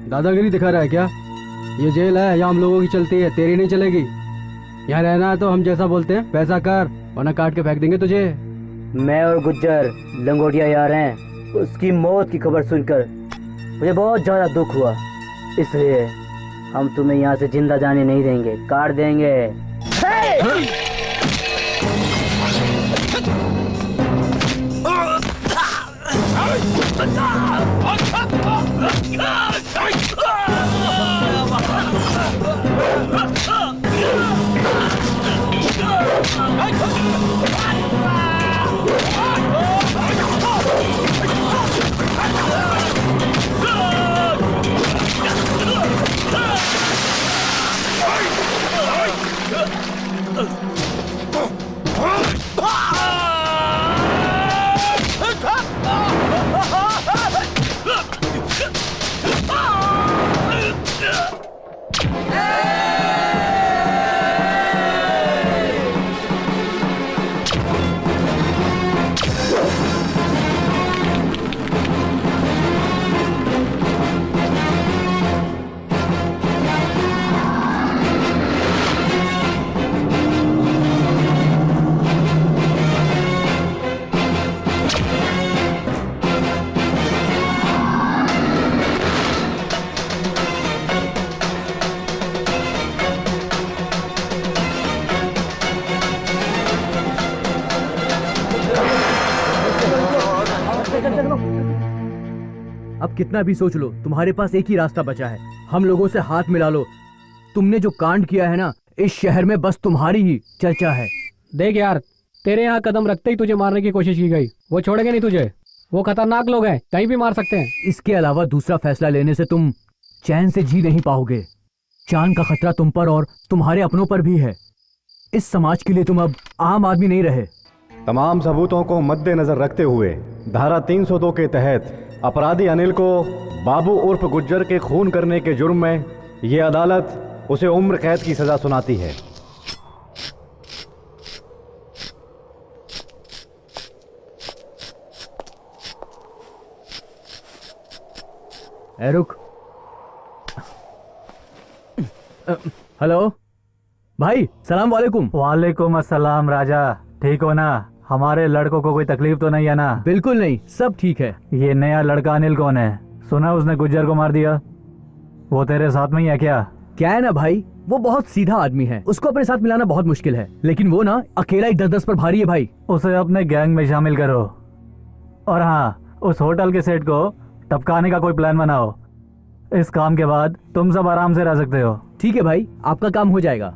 दादागिरी दिखा रहा है क्या? ये जेल है, यहाँ हम लोगों की चलती है, तेरी नहीं चलेगी। यहाँ रहना है तो हम जैसा बोलते हैं वैसा कर, वरना काट के फेंक देंगे तुझे। मैं और गुज्जर लंगोटिया यार हैं। उसकी मौत की खबर सुनकर मुझे बहुत ज्यादा दुख हुआ, इसलिए हम तुम्हें यहाँ से जिंदा जाने नहीं देंगे, काट देंगे। अब कितना भी सोच लो, तुम्हारे पास एक ही रास्ता बचा है। हम लोगों से हाथ मिला लो। तुमने जो कांड किया है ना, इस शहर में बस तुम्हारी ही चर्चा है। देख यार, तेरे यहाँ कदम रखते ही तुझे मारने की कोशिश की गई, वो छोड़ेंगे नहीं तुझे। वो खतरनाक लोग हैं, कहीं भी मार सकते हैं। इसके अलावा दूसरा फैसला लेने से तुम चैन से जी नहीं पाओगे। जान का खतरा तुम पर और तुम्हारे अपनों पर भी है। इस समाज के लिए तुम अब आम आदमी नहीं रहे। तमाम सबूतों को मद्देनजर रखते हुए धारा 302 के तहत अपराधी अनिल को बाबू उर्फ गुज्जर के खून करने के जुर्म में ये अदालत उसे उम्र कैद की सजा सुनाती है। रुक। हेलो भाई, सलाम वालेकुम। वालेकुम अस्सलाम। राजा ठीक हो ना? हमारे लड़कों को कोई तकलीफ तो नहीं है ना? बिल्कुल नहीं, सब ठीक है। ये नया लड़का अनिल कौन है? सुना उसने गुज्जर को मार दिया। वो तेरे साथ में ही है क्या? क्या है ना भाई, वो बहुत सीधा आदमी है, उसको अपने साथ मिलाना बहुत मुश्किल है। लेकिन वो ना अकेला ही 10-10 पर भारी है भाई। उसे अपने गैंग में शामिल करो। और हाँ, उस होटल के सेट को टपकाने का कोई प्लान बनाओ। इस काम के बाद तुम सब आराम से रह सकते हो। ठीक है भाई, आपका काम हो जाएगा।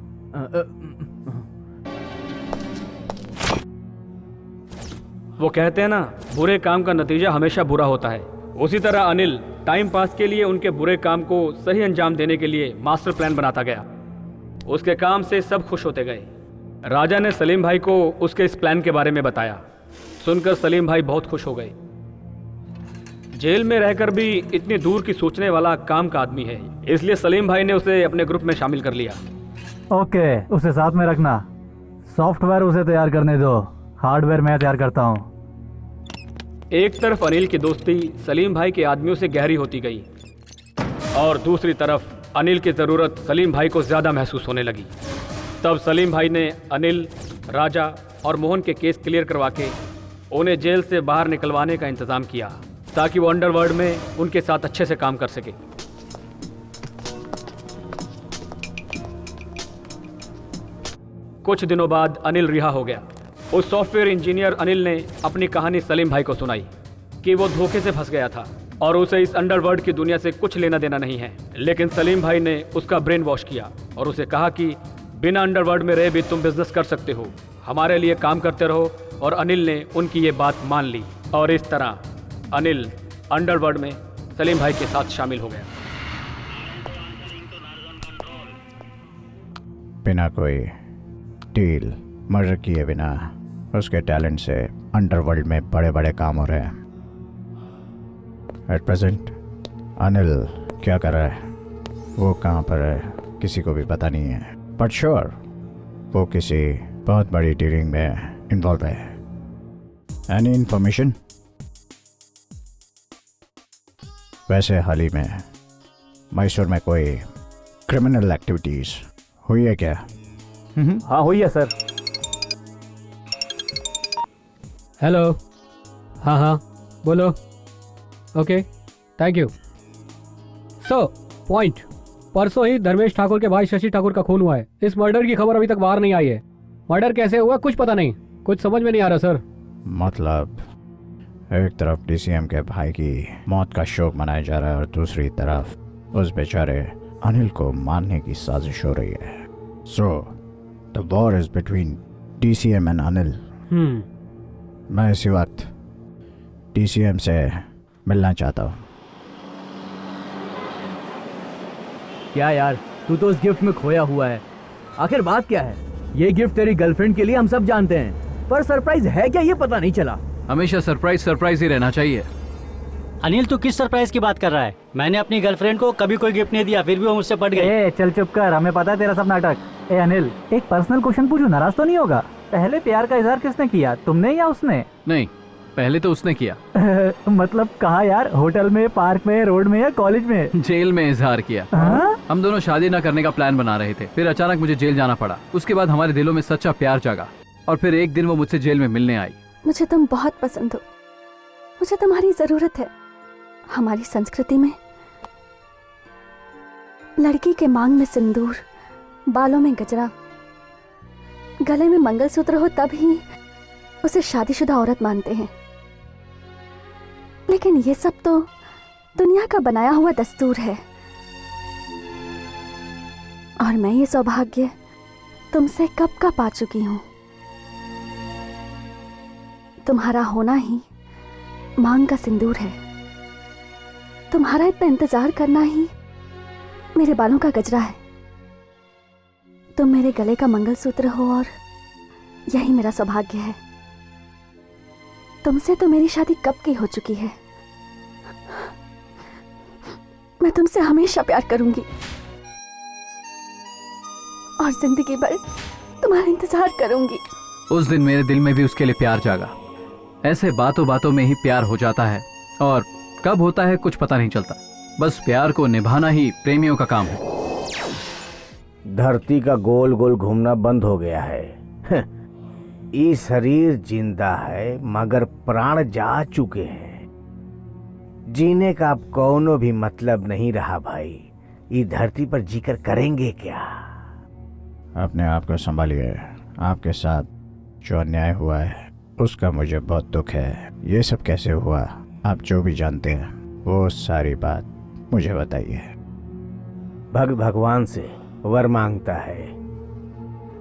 वो कहते हैं ना, बुरे काम का नतीजा हमेशा बुरा होता है। उसी तरह अनिल टाइम पास के लिए उनके बुरे काम को सही अंजाम देने के लिए मास्टर प्लान बनाता गया। उसके काम से सब खुश होते गए। राजा ने सलीम भाई को उसके इस प्लान के बारे में बताया। सुनकर सलीम भाई बहुत खुश हो गए। जेल में रहकर भी इतनी दूर की सोचने वाला काम का आदमी है, इसलिए सलीम भाई ने उसे अपने ग्रुप में शामिल कर लिया। ओके, उसे साथ में रखना। सॉफ्टवेयर उसे तैयार करने दो, हार्डवेयर मैं तैयार करता हूँ। एक तरफ अनिल की दोस्ती सलीम भाई के आदमियों से गहरी होती गई और दूसरी तरफ अनिल की ज़रूरत सलीम भाई को ज़्यादा महसूस होने लगी। तब सलीम भाई ने अनिल, राजा और मोहन के केस क्लियर करवा के उन्हें जेल से बाहर निकलवाने का इंतज़ाम किया ताकि वो अंडरवर्ल्ड में उनके साथ अच्छे से काम कर सके। कुछ दिनों बाद अनिल रिहा हो गया। उस सॉफ्टवेयर इंजीनियर अनिल ने अपनी कहानी सलीम भाई को सुनाई कि वो धोखे से फंस गया था और उसे इस अंडरवर्ल्ड की दुनिया से कुछ लेना देना नहीं है। लेकिन सलीम भाई ने उसका ब्रेन वॉश किया और उसे कहा कि बिना अंडरवर्ल्ड में रहे भी तुम बिजनेस कर सकते हो, हमारे लिए काम करते रहो। और अनिल ने उनकी ये बात मान ली और इस तरह अनिल अंडरवर्ल्ड में सलीम भाई के साथ शामिल हो गया। बिना कोई डील मर्डर किए बिना उसके टैलेंट से अंडरवर्ल्ड में बड़े बड़े काम हो रहे हैं। एट प्रेजेंट अनिल क्या कर रहा है, वो कहाँ पर है, किसी को भी पता नहीं है। बट श्योर वो किसी बहुत बड़ी डीलिंग में इन्वॉल्व है। Any information? वैसे हाल ही में मैसूर में कोई क्रिमिनल एक्टिविटीज हुई है क्या? हाँ हुई है सर। हेलो, हाँ हाँ बोलो। Okay, thank you. So point, परसों ही धर्मेश ठाकुर के भाई शशि ठाकुर का खून हुआ है। इस मर्डर की खबर अभी तक बाहर नहीं आई है। मर्डर कैसे हुआ कुछ पता नहीं, कुछ समझ में नहीं आ रहा सर। मतलब एक तरफ डीसीएम के भाई की मौत का शोक मनाया जा रहा है और दूसरी तरफ उस बेचारे अनिल को मारने की साजिश हो रही है। So the war is between DCM and Anil. मैं इसी वक्त डीसीएम से मिलना चाहता हूँ। क्या यार, तू तो उस गिफ्ट में खोया हुआ है। आखिर बात क्या है? ये गिफ्ट तेरी गर्लफ्रेंड के लिए हम सब जानते हैं, पर सरप्राइज है क्या ये पता नहीं चला। हमेशा सरप्राइज ही रहना चाहिए। अनिल तू किस सरप्राइज की बात कर रहा है? मैंने अपनी गर्लफ्रेंड को कभी कोई गिफ्ट नहीं दिया, फिर भी वो मुझसे पट गए। चल चुप कर, हमें पता है तेरा सब नाटक। अनिल, एक पर्सनल क्वेश्चन पूछूं, नाराज तो नहीं होगा? पहले प्यार का इजहार किसने किया, तुमने या उसने? नहीं, पहले तो उसने किया। मतलब कहाँ यार? होटल में, पार्क में, रोड में या कॉलेज में? जेल में इजहार किया। हम दोनों शादी न करने का प्लान बना रहे थे, फिर अचानक मुझे जेल जाना पड़ा। उसके बाद हमारे दिलों में सच्चा प्यार जागा और फिर एक दिन वो मुझसे जेल में मिलने आई। मुझे तुम बहुत पसंद हो, मुझे तुम्हारी जरूरत है। हमारी संस्कृति में लड़की के मांग में सिंदूर, बालों में गजरा, गले में मंगलसूत्र हो तब ही उसे शादीशुदा औरत मानते हैं। लेकिन ये सब तो दुनिया का बनाया हुआ दस्तूर है और मैं ये सौभाग्य तुमसे कब का पा चुकी हूं। तुम्हारा होना ही मांग का सिंदूर है, तुम्हारा इतना इंतजार करना ही मेरे बालों का गजरा है। तुम मेरे गले का मंगलसूत्र हो और यही मेरा सौभाग्य है। तुमसे तो मेरी शादी कब की हो चुकी है। मैं तुमसे हमेशा प्यार करूंगी और जिंदगी भर तुम्हारा इंतजार करूंगी। उस दिन मेरे दिल में भी उसके लिए प्यार जागा। ऐसे बातों बातों में ही प्यार हो जाता है और कब होता है कुछ पता नहीं चलता। बस प्यार को निभाना ही प्रेमियों का काम है। धरती का गोल गोल घूमना बंद हो गया है। ये शरीर जिंदा है मगर प्राण जा चुके हैं। जीने का अब कोनो भी मतलब नहीं रहा भाई। ये धरती पर जीकर करेंगे क्या? अपने आप को संभालिए। आपके साथ जो अन्याय हुआ है उसका मुझे बहुत दुख है। ये सब कैसे हुआ, आप जो भी जानते हैं वो सारी बात मुझे बताइए। भक्त भगवान से वर मांगता है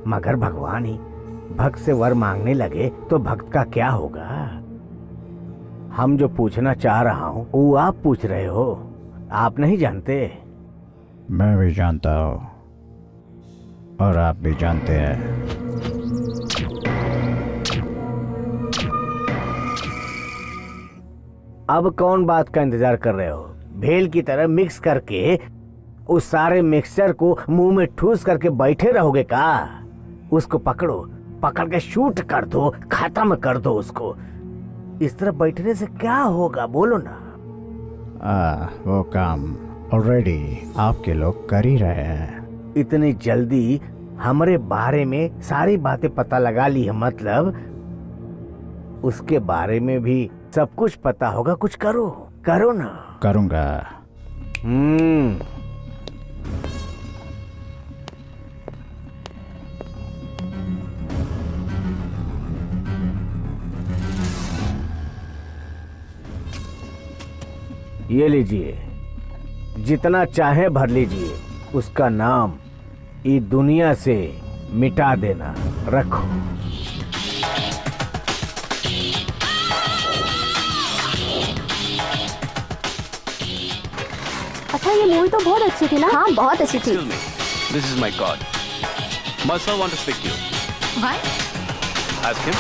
मगर भगवान ही भक्त से वर मांगने लगे तो भक्त का क्या होगा? हम जो पूछना चाह रहा हूँ वो आप पूछ रहे हो, आप नहीं जानते। मैं भी जानता हूँ और आप भी जानते हैं। अब कौन बात का इंतजार कर रहे हो? भेल की तरह मिक्स करके उस सारे मिक्सचर को मुंह में ठूस करके बैठे रहोगे का? उसको पकड़ो, पकड़ के शूट कर दो, खत्म कर दो उसको। इस तरह बैठने से क्या होगा बोलो ना। वो काम ऑलरेडी आपके लोग कर ही रहे हैं। इतनी जल्दी हमारे बारे में सारी बातें पता लगा ली है, मतलब उसके बारे में भी सब कुछ पता होगा। कुछ करो, करो ना। करूँगा। ये लीजिए, जितना चाहे भर लीजिए। उसका नाम इस दुनिया से मिटा देना। रखो। अच्छा, ये मूवी तो बहुत अच्छी थी ना? हाँ, बहुत अच्छी थी। This is my god. My sir want to speak to you. What? Ask him.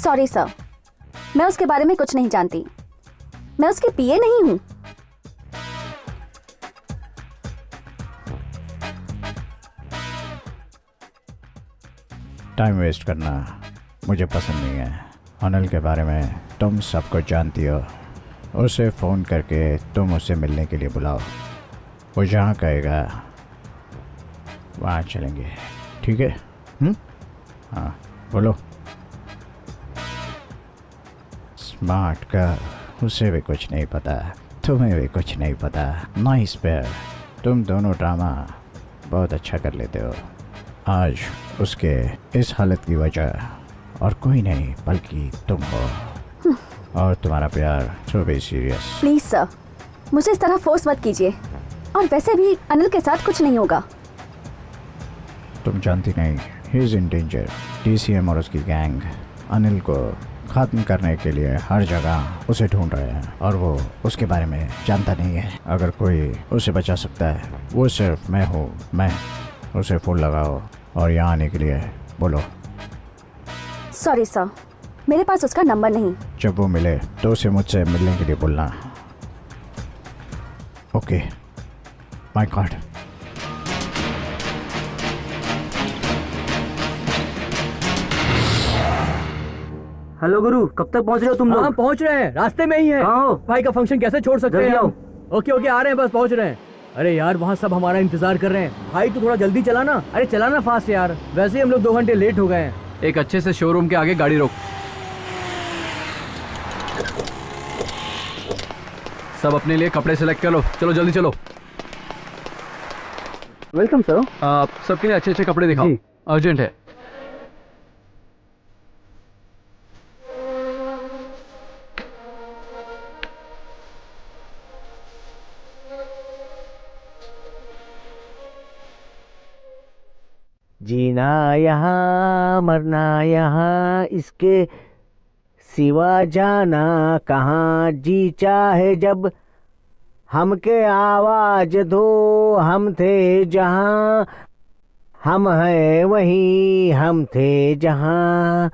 Sorry sir, मैं उसके बारे में कुछ नहीं जानती। मैं उसकी पीए नहीं हूँ। टाइम वेस्ट करना मुझे पसंद नहीं है। अनिल के बारे में तुम सब कुछ जानती हो। उसे फ़ोन करके तुम उससे मिलने के लिए बुलाओ। वो जहाँ कहेगा वहाँ चलेंगे, ठीक है? हाँ, बोलो। स्मार्ट का उसे भी कुछ नहीं पता, तुम्हें भी कुछ नहीं पता। Nice pair. तुम दोनों ड्रामा बहुत अच्छा कर लेते हो। आज उसके इस हालत की वजह और कोई नहीं बल्कि तुम हो, और तुम्हारा प्यार तो भी सीरियस। प्लीज सर, मुझे इस तरह फोर्स मत कीजिए। और वैसे भी अनिल के साथ कुछ नहीं होगा। तुम जानती नहीं, he is in danger. DCM और उसकी गैंग अनिल को खत्म करने के लिए हर जगह उसे ढूंढ रहे हैं, और वो उसके बारे में जानता नहीं है। अगर कोई उसे बचा सकता है वो सिर्फ मैं हूँ। मैं उसे फोन लगाओ और यहाँ आने के लिए बोलो। सॉरी सर, मेरे पास उसका नंबर नहीं। जब वो मिले तो उसे मुझसे मिलने के लिए बोलना। Okay, my God. हेलो गुरु, कब तक पहुंच रहे हो तुम लोग? हाँ, पहुंच रहे हैं, रास्ते में ही है। भाई का फंक्शन कैसे छोड़ सकते हैं हम? ओके ओके, आ रहे हैं, बस पहुंच रहे हैं। अरे यार, वहाँ सब हमारा इंतजार कर रहे हैं। भाई तू थोड़ा जल्दी चला ना। अरे चला ना फास्ट यार, वैसे ही हम लोग 2 घंटे लेट हो गए हैं। एक अच्छे से शोरूम के आगे गाड़ी रोक। सब अपने लिए कपड़े सेलेक्ट कर लो। चलो जल्दी चलो। Welcome sir. सबके लिए अच्छे अच्छे कपड़े दिखाओ, अर्जेंट है। जीना यहाँ मरना यहाँ, इसके सिवा जाना कहाँ। जी चाहे जब हमके आवाज दो, हम थे जहाँ, हम हैं वहीं, हम थे जहाँ।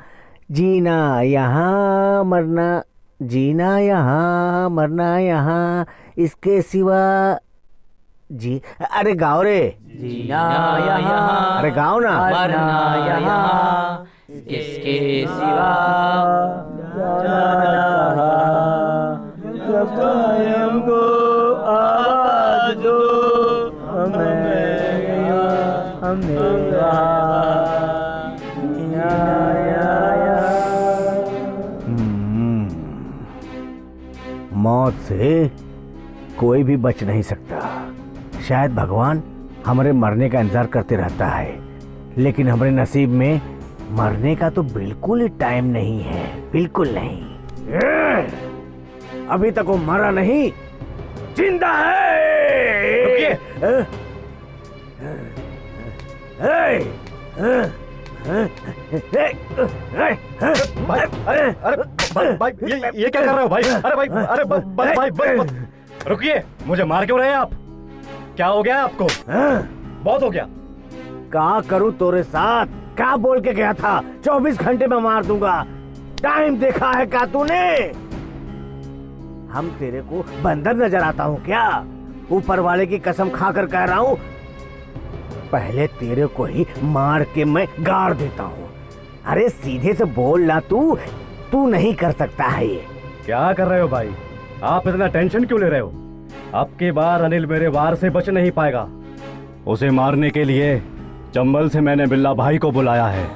जीना यहाँ मरना, जीना यहाँ मरना यहाँ, इसके सिवा जी। अरे गाओ रे। जीना यहाँ, अरे गाओ ना। मरना यहाँ, इसके सिवा हमको आवाज दो, मौत से कोई भी बच नहीं सकता। शायद भगवान हमारे मरने का इंतजार करते रहता है, लेकिन हमारे नसीब में मरने का तो बिल्कुल ही टाइम नहीं है, बिल्कुल नहीं। अभी तक वो मरा नहीं, जिंदा है। भाई अरे भाई ये क्या कर रहे हो भाई? अरे भाई अरे भाई रुकिए, मुझे मार क्यों रहे हैं आप? क्या हो गया आपको? बहुत हो गया। क्या करूं तोरे साथ? क्या बोल के गया था 24 घंटे में मार दूंगा? टाइम देखा है क्या तूने? हम तेरे को बंदर नजर आता हूँ क्या? ऊपर वाले की कसम खाकर कह रहा हूँ, पहले तेरे को ही मार के मैं गाड़ देता हूँ। अरे सीधे से बोल ना, तू नहीं कर सकता है ये। क्या कर रहे हो भाई? आप इतना टेंशन क्यों ले रहे हो? अब की बार अनिल मेरे वार से बच नहीं पाएगा। उसे मारने के लिए चंबल से मैंने बिल्ला भाई को बुलाया है।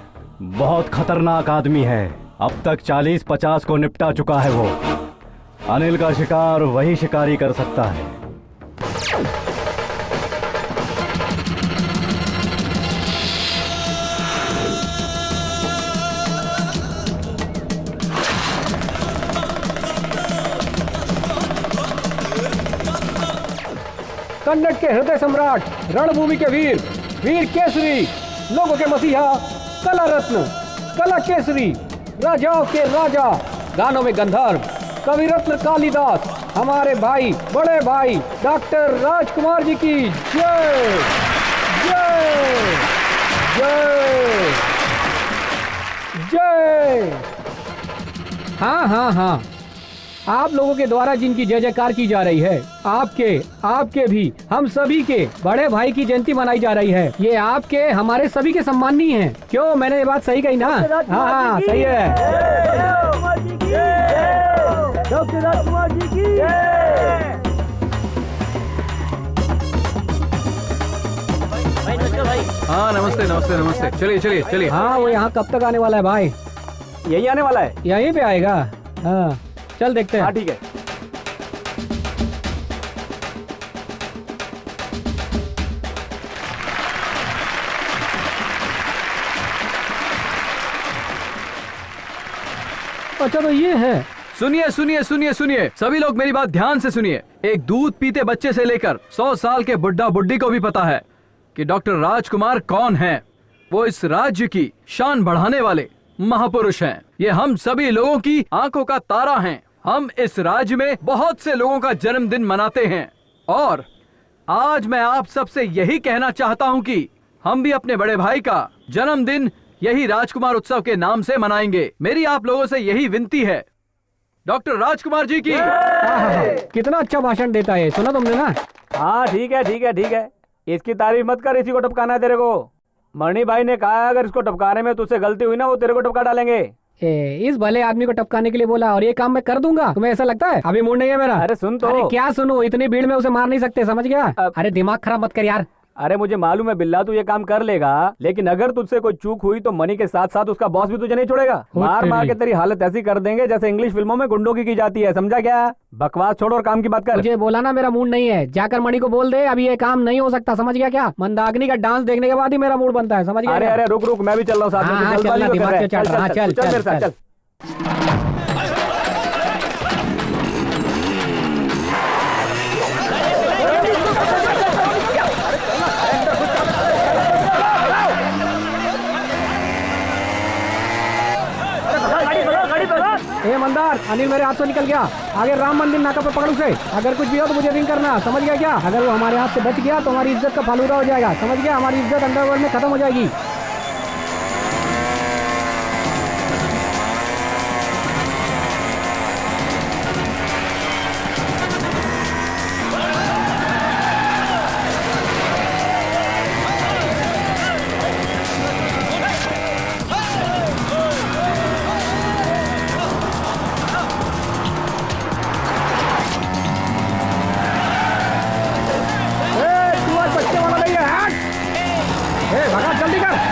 बहुत खतरनाक आदमी है। अब तक 40-50 को निपटा चुका है वो। अनिल का शिकार वही शिकारी कर सकता है। कन्नड़ के हृदय सम्राट, रणभूमि के वीर, वीर केसरी, लोगों के मसीहा, कला रत्न, कला केसरी, राजाओं के राजा, गानों में गंधर्व, कवि रत्न कालिदास, हमारे भाई, बड़े भाई डॉक्टर राजकुमार जी की जय जय जय जय। हाँ हाँ हाँ, आप लोगों के द्वारा जिनकी जय जयकार की जा रही है, आपके भी, हम सभी के बड़े भाई की जयंती मनाई जा रही है। ये आपके हमारे सभी के सम्माननीय हैं। क्यों, मैंने ये बात सही कही ना? हाँ सही है। डॉक्टर राजकुमार जी की हाँ नमस्ते नमस्ते नमस्ते। चलिए चलिए चलिए। हाँ वो यहाँ कब तक आने वाला है भाई? यही आने वाला है। यहीं पे आएगा? हाँ चल देखते हैं। हाँ ठीक है। अच्छा तो ये है। सुनिए सुनिए सुनिए सुनिए, सभी लोग मेरी बात ध्यान से सुनिए। एक दूध पीते बच्चे से लेकर 100 साल के बुड्ढा बुड्ढी को भी पता है कि डॉक्टर राजकुमार कौन है। वो इस राज्य की शान बढ़ाने वाले महापुरुष हैं। ये हम सभी लोगों की आंखों का तारा हैं। हम इस राज्य में बहुत से लोगों का जन्मदिन मनाते हैं और आज मैं आप सबसे यही कहना चाहता हूं कि हम भी अपने बड़े भाई का जन्मदिन यही राजकुमार उत्सव के नाम से मनाएंगे। मेरी आप लोगों से यही विनती है। डॉक्टर राजकुमार जी की। कितना अच्छा भाषण देता है, सुना तुमने ना? हाँ ठीक है ठीक है ठीक है, इसकी तारीफ मत कर, इसी को टपकाना है तेरे को। मणि भाई ने कहा अगर इसको टपकाने में तुझसे गलती हुई ना, वो तेरे को टपका डालेंगे। इस भले आदमी को टपकाने के लिए बोला और ये काम मैं कर दूंगा, तुम्हें ऐसा लगता है? अभी मूड नहीं है मेरा। अरे सुन तो। अरे क्या सुनो, इतनी भीड़ में उसे मार नहीं सकते, समझ गया? अरे दिमाग खराब मत कर यार। अरे मुझे मालूम है बिल्ला तू ये काम कर लेगा, लेकिन अगर तुझसे कोई चूक हुई तो मनी के साथ साथ उसका बॉस भी तुझे नहीं छोड़ेगा। मार मार के तेरी हालत ऐसी कर देंगे जैसे इंग्लिश फिल्मों में गुंडों की जाती है, समझा क्या? बकवास छोड़ और काम की बात कर। मुझे बोला ना मेरा मूड नहीं है, जाकर मणि को बोल दे अभी ये काम नहीं हो सकता, समझ गया क्या? मंदाकिनी का डांस देखने के बाद ही मेरा मूड बनता है, समझ गया? अरे अरे रुक रुक, मैं भी चल रहा हूँ साथ में। चल मेरे साथ चल। ए मंदार, अनिल मेरे हाथ से निकल गया। आगे राम मंदिर नाका पर पकड़ उसे। अगर कुछ भी हो तो मुझे रिंग करना, समझ गया क्या? अगर वो हमारे हाथ से बच गया तो हमारी इज्जत का फालूदा हो जाएगा, समझ गया? हमारी इज्जत अंडरवर्ल्ड में खत्म हो जाएगी। भगा जल्दी कर।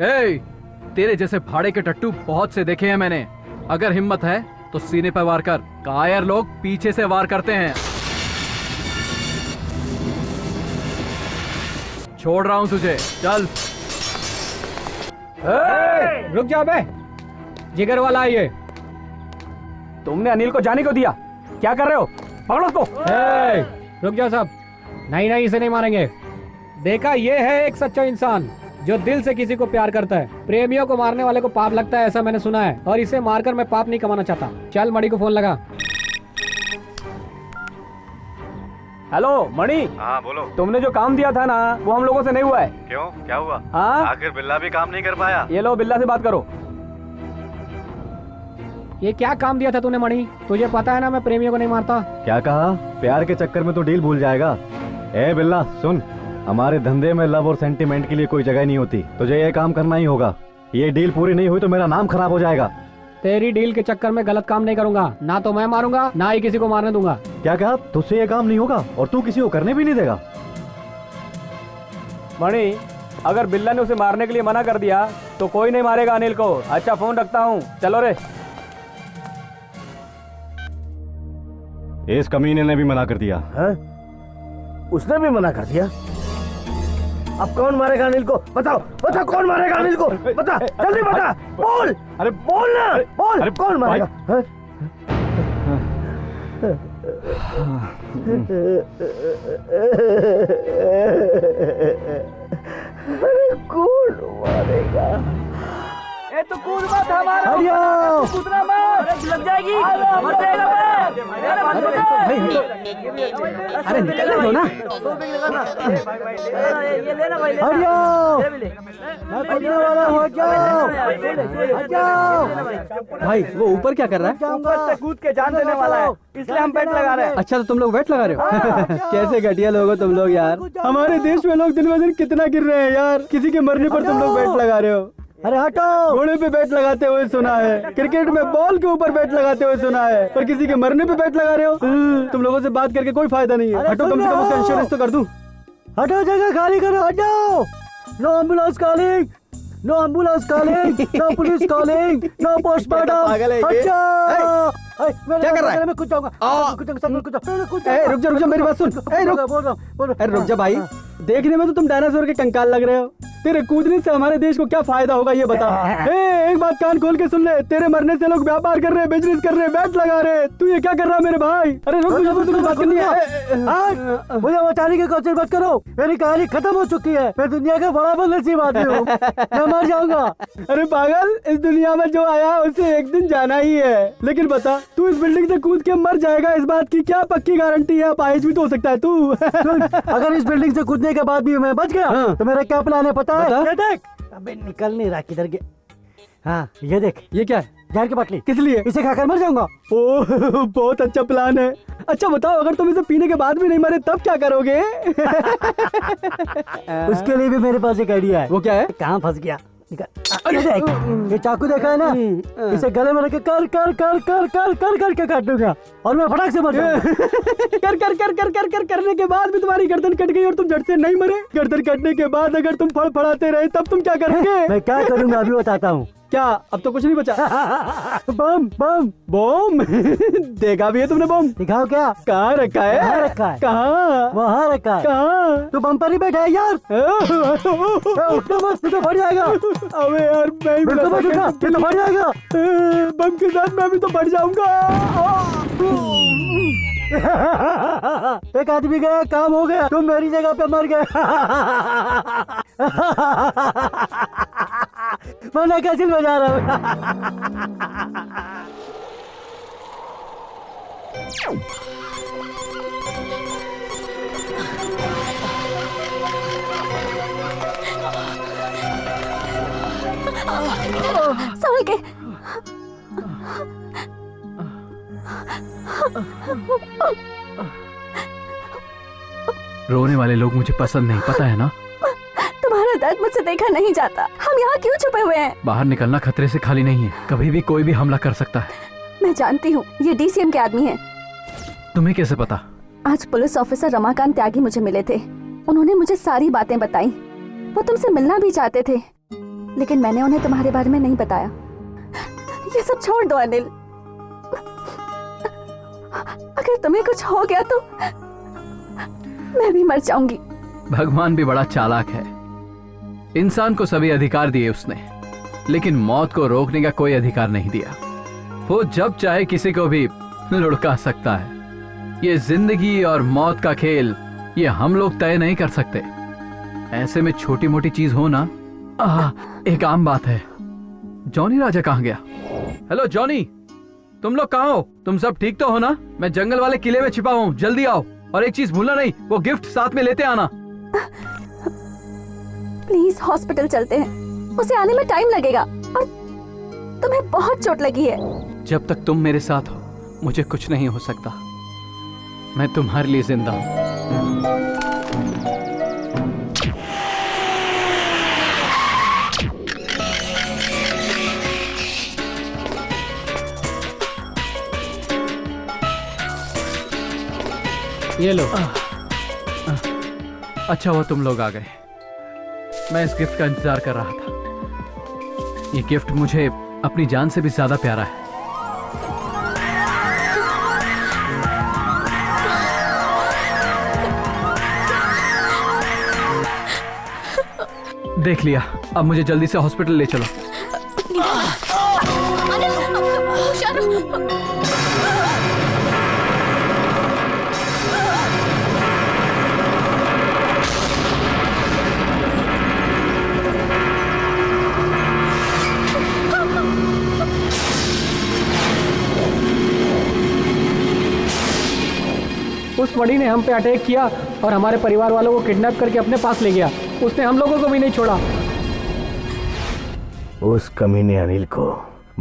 ए, तेरे जैसे भाड़े के टट्टू बहुत से देखे हैं मैंने। अगर हिम्मत है तो सीने पर वार कर। कायर लोग पीछे से वार करते हैं। छोड़ रहा हूं तुझे, चल। रुक जा बे, जिगर वाला है ये। तुमने अनिल को जाने को दिया, क्या कर रहे हो? पकड़ो उसको। रुक जाओ सब। नहीं नहीं, इसे नहीं मारेंगे। देखा, ये है एक सच्चा इंसान जो दिल से किसी को प्यार करता है। प्रेमियों को मारने वाले को पाप लगता है, ऐसा मैंने सुना है, और इसे मारकर मैं पाप नहीं कमाना चाहता। चल मणि को फोन लगा। हेलो मणि। हाँ बोलो। तुमने जो काम दिया था ना, वो हम लोगों से नहीं हुआ है। क्यों, क्या हुआ? हाँ, आखिर बिल्ला भी काम नहीं कर पाया। ये लो, बिल्ला से बात करो। ये क्या काम दिया था तूने मणि? तुझे पता है ना मैं प्रेमियों को नहीं मारता। क्या कहा? प्यार के चक्कर में तो डील भूल जाएगा। ए बिल्ला सुन, हमारे धंधे में लव और सेंटीमेंट के लिए कोई जगह नहीं होती। तुझे ये काम करना ही होगा। ये डील पूरी नहीं हुई तो मेरा नाम खराब हो जाएगा। तेरी डील के चक्कर में गलत काम नहीं करूंगा। ना तो मैं मारूंगा, ना ही किसी को मारने दूंगा। क्या कहा? तुझसे ये काम नहीं होगा और तू किसी को करने भी नहीं देगा? मणि, अगर बिल्ला ने उसे मारने के लिए मना कर दिया तो कोई नहीं मारेगा अनिल को। अच्छा, फोन रखता हूँ, चलो रे। इस कमीने ने भी मना कर दिया। है? उसने भी मना कर दिया? अब कौन मारेगा अनिल को? बताओ बताओ, कौन मारेगा अनिल को? बता, जल्दी बता, बोल। अरे बोल ना, बोल। अरे कौन मारेगा? अरे कौन मारेगा? ए तो कूद मत हमारा। हरिओम। कूदना मत, लग जाएगी, मर जाएगा अरे निकलने दो ना। हरिओम, मैं कूदने वाला हो जाओ। भाई वो ऊपर क्या कर रहा है? ऊपर से कूद के जान देने वाला है, इसलिए हम बैट लगा रहे हैं। अच्छा, तो तुम लोग बैट लगा रहे हो? कैसे घटिया लोग हो तुम लोग यार। हमारे देश में लोग दिन ब दिन कितना गिर रहे हैं यार। किसी के मरने पर तुम लोग बैट लगा रहे हो। अरे हटो। घोड़े पे बैट लगाते हुए सुना है, क्रिकेट में बॉल के ऊपर बैट लगाते हुए सुना है, पर किसी के मरने पे बैट लगा रहे हो। तुम लोगों से बात करके कोई फायदा नहीं है। हटो, कम से कम उसका इंश्योरेंस तो कर दूं। हटो, जगह खाली करो, हटो। No ambulance calling, no ambulance calling, no police calling, no postmortem. हटो। क्या कर रहा है? मैं कुछ जाऊंगा, रुक जा मेरी बात सुन। रुक जा भाई, देखने में तो तुम डायनासोर के कंकाल लग रहे हो। तेरे कूदने से हमारे देश को क्या फायदा होगा ये बता। एक बात कान खोल के सुन ले, तेरे मरने से लोग व्यापार कर रहे हैं, बिजनेस कर रहे हैं, बैट लगा रहे हैं। तू ये क्या कर रहा है मेरे भाई? अरे रुक, मुझे तुझे बात करनी है। मुझे बचाने की कोशिश मत करो, मेरी कहानी खत्म हो चुकी है। मैं दुनिया का बड़ा बदनसीब आदमी हूँ, मैं मर जाऊंगा। अरे पागल, इस दुनिया में जो आया उसे एक दिन जाना ही है। लेकिन बता, तू इस बिल्डिंग से कूद के मर जाएगा, इस बात की क्या पक्की गारंटी है? अपाहिज भी तो हो सकता है तू। अगर इस बिल्डिंग से कूदने के बाद भी मैं बच गया तो मेरा क्या प्लान है पता है? ये देख, अबे निकल नहीं रहा, किधर गया? हाँ ये देख, ये क्या है? जहर की बाटली। किस लिए? इसे खाकर मर जाऊंगा। ओह बहुत अच्छा प्लान है। अच्छा बताओ, अगर तुम इसे पीने के बाद भी नहीं मरे तब क्या करोगे? उसके लिए भी मेरे पास एक आइडिया है। वो क्या है? कहाँ फंस गया? ये देख, ये चाकू देखा है ना, इसे गले में रख के कर कर कर कर कर कर कर के काट दूंगा और मैं फटाक से मर जाऊंगा। कर कर कर कर कर कर करने के बाद भी तुम्हारी गर्दन कट गई और तुम झट से नहीं मरे। गर्दन कटने के बाद अगर तुम फड़फड़ाते रहे तब तुम क्या करोगे? मैं क्या करूंगा अभी बताता हूँ। क्या अब तो कुछ नहीं बचा? बम बम बम। देखा भी है तुमने बम? दिखाओ क्या? कहाँ रखा है? कहाँ रखा है? कहाँ? वहाँ रखा है। कहाँ? तू बम पर ही बैठा है यार। उठना मत, तू तो फट जाएगा। अबे यार मैं बिल्कुल मत उठना, तू तो फट जाएगा। बम के साथ मैं भी तो फट जाऊंगा। एक आदमी गया, काम हो गया, तुम मेरी जगह पे मर गए। मैं कैसे बजा रहा हूँ। संभल के। रोने वाले लोग मुझे पसंद नहीं, पता है ना? तुम्हारा दर्द मुझसे देखा नहीं जाता। हम यहाँ क्यों छुपे हुए हैं? बाहर निकलना खतरे से खाली नहीं है, कभी भी कोई भी हमला कर सकता है। मैं जानती हूँ, ये डीसीएम के आदमी हैं। तुम्हें कैसे पता? आज पुलिस ऑफिसर रमाकांत त्यागी मुझे मिले थे। उन्होंने मुझे सारी बातें बताई। वो तुमसे मिलना भी चाहते थे, लेकिन मैंने उन्हें तुम्हारे बारे में नहीं बताया। ये सब छोड़ दो अनिल। अगर तुम्हें कुछ हो गया तो मैं भी मर जाऊंगी। भगवान भी बड़ा चालाक है। इंसान को सभी अधिकार दिए उसने, लेकिन मौत को रोकने का कोई अधिकार नहीं दिया। वो जब चाहे किसी को भी लुढ़का सकता है। ये जिंदगी और मौत का खेल, ये हम लोग तय नहीं कर सकते। ऐसे में छोटी मोटी चीज हो ना, एक आम बात है। जॉनी राजा कहाँ गया? हेलो जॉनी, तुम लोग कहाँ हो? तुम सब ठीक तो हो ना? मैं जंगल वाले किले में छिपा हूँ, जल्दी आओ। और एक चीज भूलना नहीं, वो गिफ्ट साथ में लेते आना। प्लीज हॉस्पिटल चलते हैं, उसे आने में टाइम लगेगा और तुम्हें बहुत चोट लगी है। जब तक तुम मेरे साथ हो मुझे कुछ नहीं हो सकता। मैं तुम्हारे लिए जिंदा हूँ। ये लो। अच्छा हुआ तुम लोग आ गए। मैं इस गिफ्ट का इंतजार कर रहा था। ये गिफ्ट मुझे अपनी जान से भी ज्यादा प्यारा है। देख लिया, अब मुझे जल्दी से हॉस्पिटल ले चलो। उस मड़ी ने हम पे अटैक किया और हमारे परिवार वालों को किडनैप करके अपने पास ले गया। उसने हम लोगों को भी नहीं छोड़ा। उस कमीने अनिल को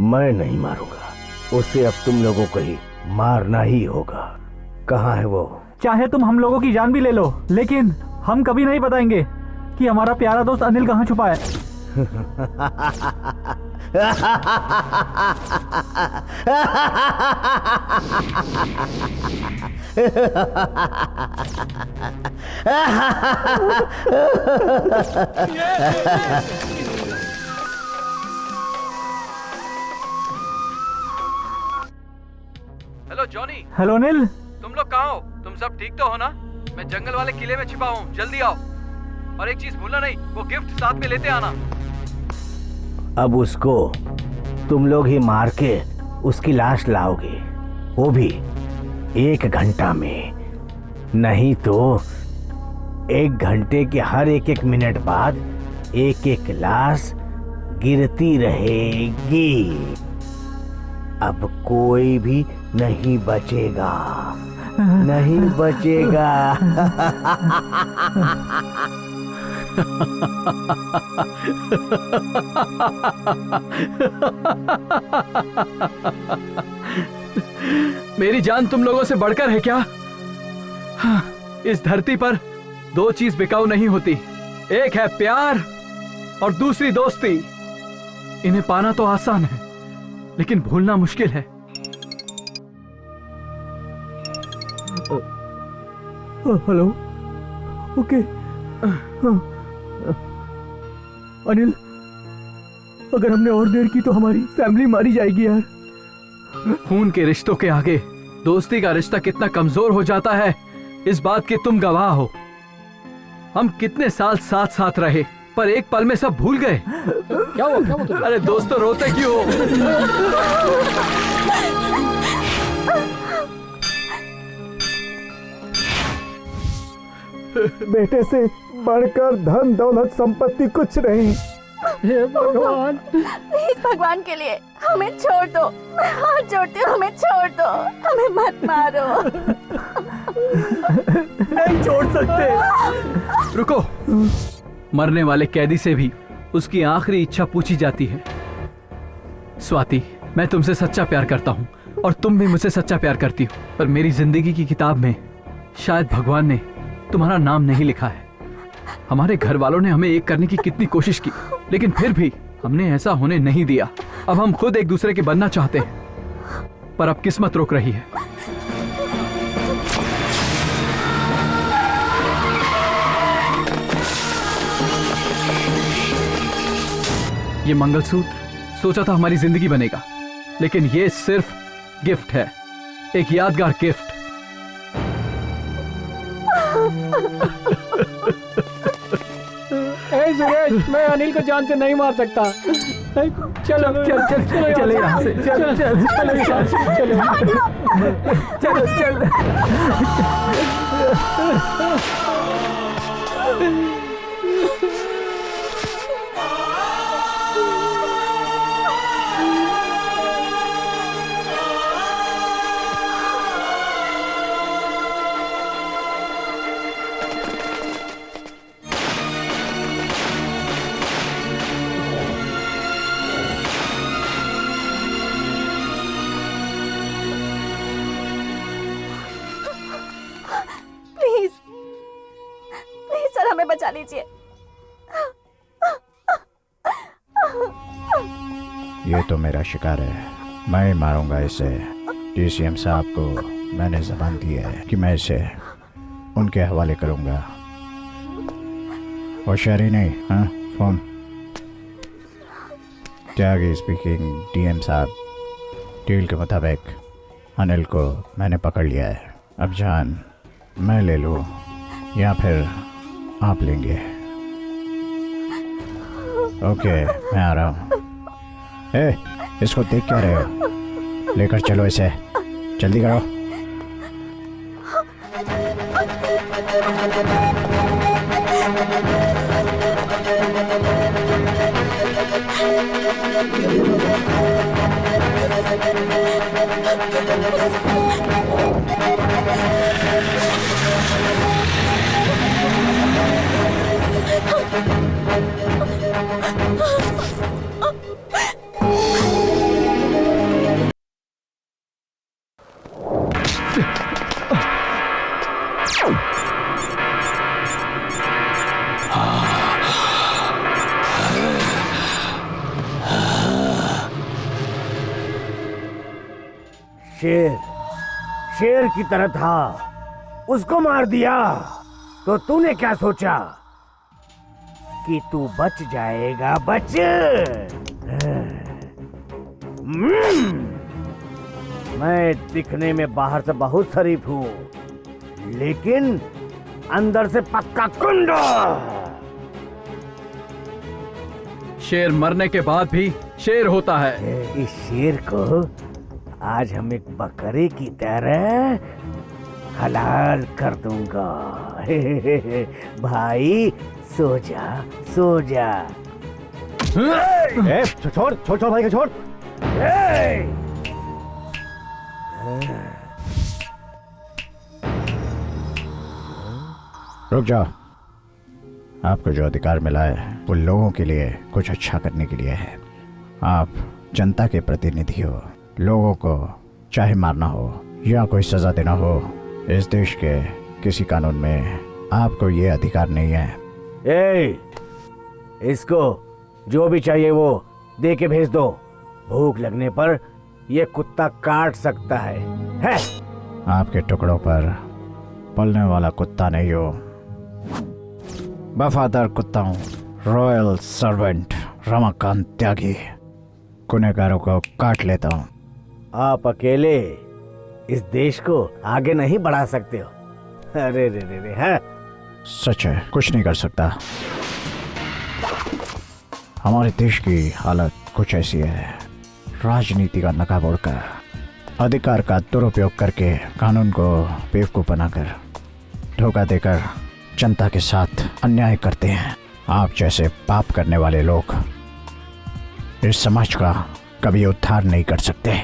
मैं नहीं मारूंगा, उसे अब तुम लोगों को ही मारना ही होगा। कहाँ है वो? चाहे तुम हम लोगों की जान भी ले लो, लेकिन हम कभी नहीं बताएंगे कि हमारा प्यारा दोस्त अनिल कहाँ छुपा है। Hello Johnny. हेलो अनिल। तुम लोग कहाँ हो? तुम सब ठीक तो हो ना? मैं जंगल वाले किले में छिपा हूँ, जल्दी आओ। और एक चीज भूलना नहीं, वो गिफ्ट साथ में लेते आना। अब उसको तुम लोग ही मार के उसकी लाश लाओगे, वो भी 1 घंटा में। नहीं तो 1 घंटे के हर एक मिनट बाद एक लाश गिरती रहेगी। अब कोई भी नहीं बचेगा, नहीं बचेगा। मेरी जान तुम लोगों से बढ़कर है क्या? इस धरती पर 2 चीज बिकाऊ नहीं होती, एक है प्यार और दूसरी दोस्ती। इन्हें पाना तो आसान है, लेकिन भूलना मुश्किल है। हेलो। ओके। अनिल, अगर हमने और देर की तो हमारी फैमिली मारी जाएगी यार। खून के रिश्तों के आगे दोस्ती का रिश्ता कितना कमजोर हो जाता है, इस बात के तुम गवाह हो। हम कितने साल साथ साथ रहे, पर एक पल में सब भूल गए। क्या हुआ? अरे दोस्तों, रोते क्यों हो? बेटे से बढ़कर धन दौलत संपत्ति कुछ नहीं। हे भगवान, प्लीज भगवान के लिए हमें छोड़ दो, मैं हाथ जोड़ती हूँ, हमें छोड़ दो, हमें मत मारो। नहीं छोड़ सकते। रुको। मरने वाले कैदी से भी उसकी आखिरी इच्छा पूछी जाती है। स्वाति, मैं तुमसे सच्चा प्यार करता हूँ और तुम भी मुझसे सच्चा प्यार करती हो, पर मेरी जिंदगी की किताब में शायद भगवान ने तुम्हारा नाम नहीं लिखा है। हमारे घर वालों ने हमें एक करने की कितनी कोशिश की, लेकिन फिर भी हमने ऐसा होने नहीं दिया। अब हम खुद एक दूसरे के बनना चाहते हैं, पर अब किस्मत रोक रही है। ये मंगलसूत्र सोचा था हमारी जिंदगी बनेगा, लेकिन ये सिर्फ गिफ्ट है, एक यादगार गिफ्ट। ए सुरेश, मैं अनिल को जान से नहीं मार सकता। चलो चलो यहाँ से, चलो हमें बचा लीजिए। ये तो मेरा शिकार है, मैं ही मारूंगा इसे। डीसीएम साहब को मैंने ज़बान दी है कि मैं इसे उनके हवाले करूंगा। होशियारी नहीं, हाँ? फोन। त्यागी स्पीकिंग। डीएम साहब, डील के मुताबिक अनिल को मैंने पकड़ लिया है। अब जान मैं ले लूँ या फिर आप लेंगे? ओके, मैं आ रहा हूँ। इसको देख क्या रहे हो? लेकर चलो इसे, जल्दी करो। शेर की तरह था, उसको मार दिया तो तूने क्या सोचा कि तू बच जाएगा? बच। मैं दिखने में बाहर से बहुत शरीफ हूँ, लेकिन अंदर से पक्का कुंडा। शेर मरने के बाद भी शेर होता है। इस शेर को आज हम एक बकरे की तरह हलाल कर दूंगा। भाई सो जा, सो जा। छोड़ छोड़ छोड़ भाई को छोड़। रुक जाओ। आपको जो अधिकार मिला है वो लोगों के लिए कुछ अच्छा करने के लिए है। आप जनता के प्रतिनिधि हो। लोगों को चाहे मारना हो या कोई सजा देना हो, इस देश के किसी कानून में आपको ये अधिकार नहीं है। इसको जो भी चाहिए वो दे के भेज दो। भूख लगने पर ये कुत्ता काट सकता है। आपके टुकड़ों पर पलने वाला कुत्ता नहीं हो, वफादार कुत्ता हूँ। रॉयल सर्वेंट रमाकांत त्यागी। गुनहगारों को काट लेता हूँ। आप अकेले इस देश को आगे नहीं बढ़ा सकते हो। अरे रे रे रे, है सच है, कुछ नहीं कर सकता। हमारे देश की हालत कुछ ऐसी है। राजनीति का नकाब ओढ़कर, अधिकार का दुरुपयोग करके, कानून को बेवकूफ बनाकर, धोखा देकर जनता के साथ अन्याय करते हैं। आप जैसे पाप करने वाले लोग इस समाज का कभी उद्धार नहीं कर सकते।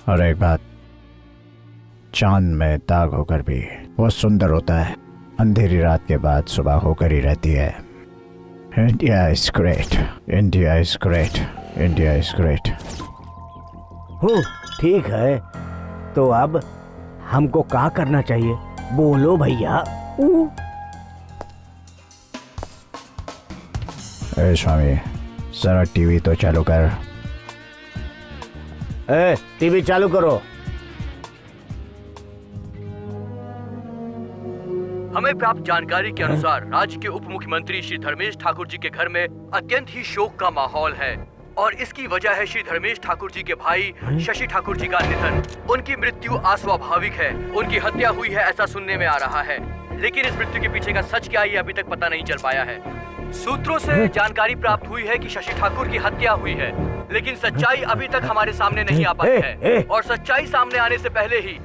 और एक बात, चांद में दाग होकर भी वो सुंदर होता है। अंधेरी रात के बाद सुबह होकर ही रहती है। India is great, India is great, India is great. ठीक है, तो अब हमको क्या करना चाहिए? बोलो भैया। ए स्वामी, जरा टीवी तो चालू कर। टीवी चालू करो। हमें प्राप्त जानकारी के अनुसार राज्य के उप मुख्यमंत्री श्री धर्मेश ठाकुर जी के घर में अत्यंत ही शोक का माहौल है और इसकी वजह है श्री धर्मेश ठाकुर जी के भाई शशि ठाकुर जी का निधन। उनकी मृत्यु अस्वाभाविक है, उनकी हत्या हुई है ऐसा सुनने में आ रहा है, लेकिन इस मृत्यु के पीछे का सच क्या है ये अभी तक पता नहीं चल पाया है। सूत्रों से जानकारी प्राप्त हुई है कि शशि ठाकुर की हत्या हुई है, लेकिन सच्चाई अभी तक हमारे सामने नहीं आ पाई है और सच्चाई सामने आने से पहले ही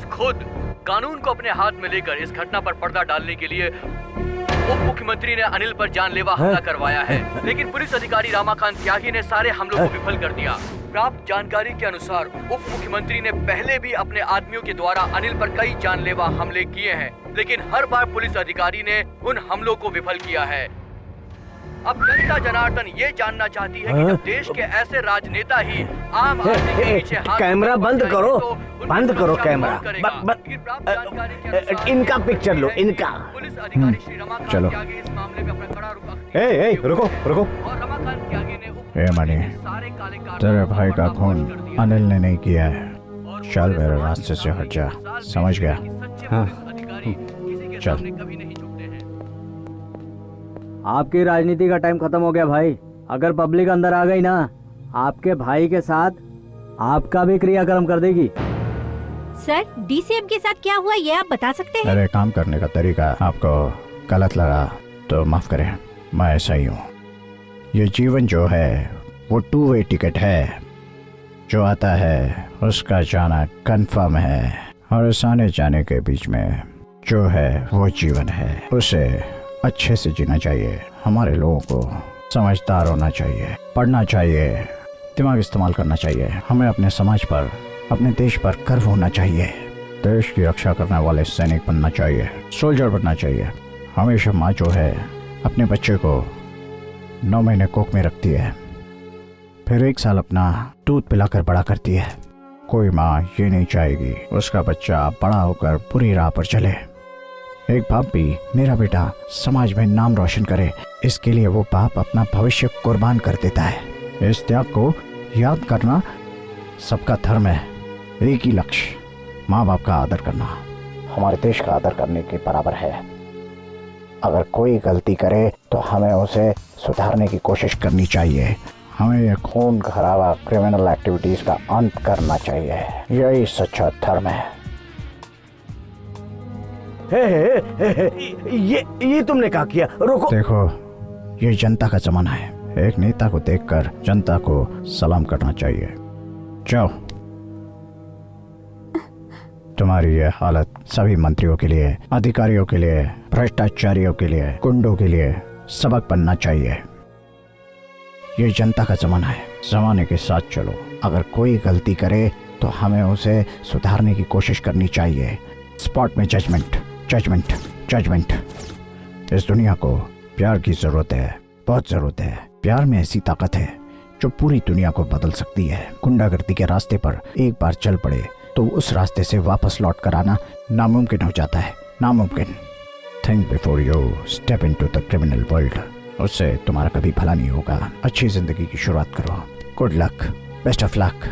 खुद कानून को अपने हाथ में लेकर इस घटना पर पर्दा डालने के लिए उप मुख्यमंत्री ने अनिल पर जानलेवा हमला करवाया है, लेकिन पुलिस अधिकारी रमाकांत त्यागी ने सारे हमलों को विफल कर दिया। प्राप्त जानकारी के अनुसार उप मुख्यमंत्री ने पहले भी अपने आदमियों के द्वारा अनिल पर कई जानलेवा हमले किए हैं, लेकिन हर बार पुलिस अधिकारी ने उन हमलों को विफल किया है। अब जनता जनार्दन ये जानना चाहती है कि जब देश के ऐसे राजनेता ही आम आदमी के पीछे हाथ कैमरा बंद करो, बंद करो कैमरा। इनका पिक्चर लो, इनका। पुलिस अधिकारी श्री रमाकांत चलो। त्यागी इस मामले में अपना कड़ा रुख रुको रुको। और रमाकांत त्यागी ने ए मणि, तेरे भाई का खून अनिल ने नहीं किया है। चल मेरे रास्ते से हट जा, समझ गया? हाँ। चल। आपकी राजनीति का टाइम खत्म हो गया भाई। अगर पब्लिक अंदर आ गई ना, आपके भाई के साथ आपका भी क्रियाक्रम कर देगी। सर, डीसीएम के साथ क्या हुआ ये आप बता सकते हैं? मेरे काम करने का तरीका आपको गलत लगा तो माफ करें, मैं ऐसा ही हूँ। ये जीवन जो है वो 2 वे टिकट है। जो आता है उसका जाना कंफर्म है और उस आने जाने के बीच में जो है वो जीवन है। उसे अच्छे से जीना चाहिए। हमारे लोगों को समझदार होना चाहिए, पढ़ना चाहिए, दिमाग इस्तेमाल करना चाहिए। हमें अपने समाज पर, अपने देश पर गर्व होना चाहिए। देश की रक्षा करने वाले सैनिक बनना चाहिए, सोल्जर बनना चाहिए। हमेशा माँ जो है अपने बच्चे को 9 महीने कोख में रखती है, फिर 1 साल अपना दूध पिलाकर बड़ा करती है। कोई माँ ये नहीं चाहेगी उसका बच्चा बड़ा होकर बुरी राह पर चले। एक बाप भी मेरा बेटा समाज में नाम रोशन करे, इसके लिए वो बाप अपना भविष्य कुर्बान कर देता है। इस त्याग को याद करना सबका धर्म है। एक ही लक्ष्य, माँ बाप का आदर करना हमारे देश का आदर करने के बराबर है। अगर कोई गलती करे तो हमें उसे सुधारने की कोशिश करनी चाहिए। हमें ये खून खराबा क्रिमिनल एक्टिविटीज का अंत करना चाहिए। यही सच्चा धर्म है। ये तुमने क्या किया? रोको। देखो, ये जनता का जमाना है। एक नेता को देखकर जनता को सलाम करना चाहिए। जाओ। तुम्हारी ये हालत सभी मंत्रियों के लिए, अधिकारियों के लिए, भ्रष्टाचारियों के लिए, गुंडों के लिए सबक बनना चाहिए। ये जनता का जमाना है। जमाने के साथ चलो। अगर कोई गलती करे तो हमें उसे सुधारने की कोशिश करनी चाहिए। स्पॉट में जजमेंट, जजमेंट, जजमेंट। इस दुनिया को प्यार की जरूरत है, बहुत जरूरत है। प्यार में ऐसी ताकत है जो पूरी दुनिया को बदल सकती है। गुंडागर्दी के रास्ते पर एक बार चल पड़े तो उस रास्ते से वापस लौट कर आना नामुमकिन हो जाता है। नामुमकिन। Think before you step into the criminal world. उससे तुम्हारा कभी भला नहीं होगा। अच्छी जिंदगी की शुरुआत करो। Good luck, best of luck.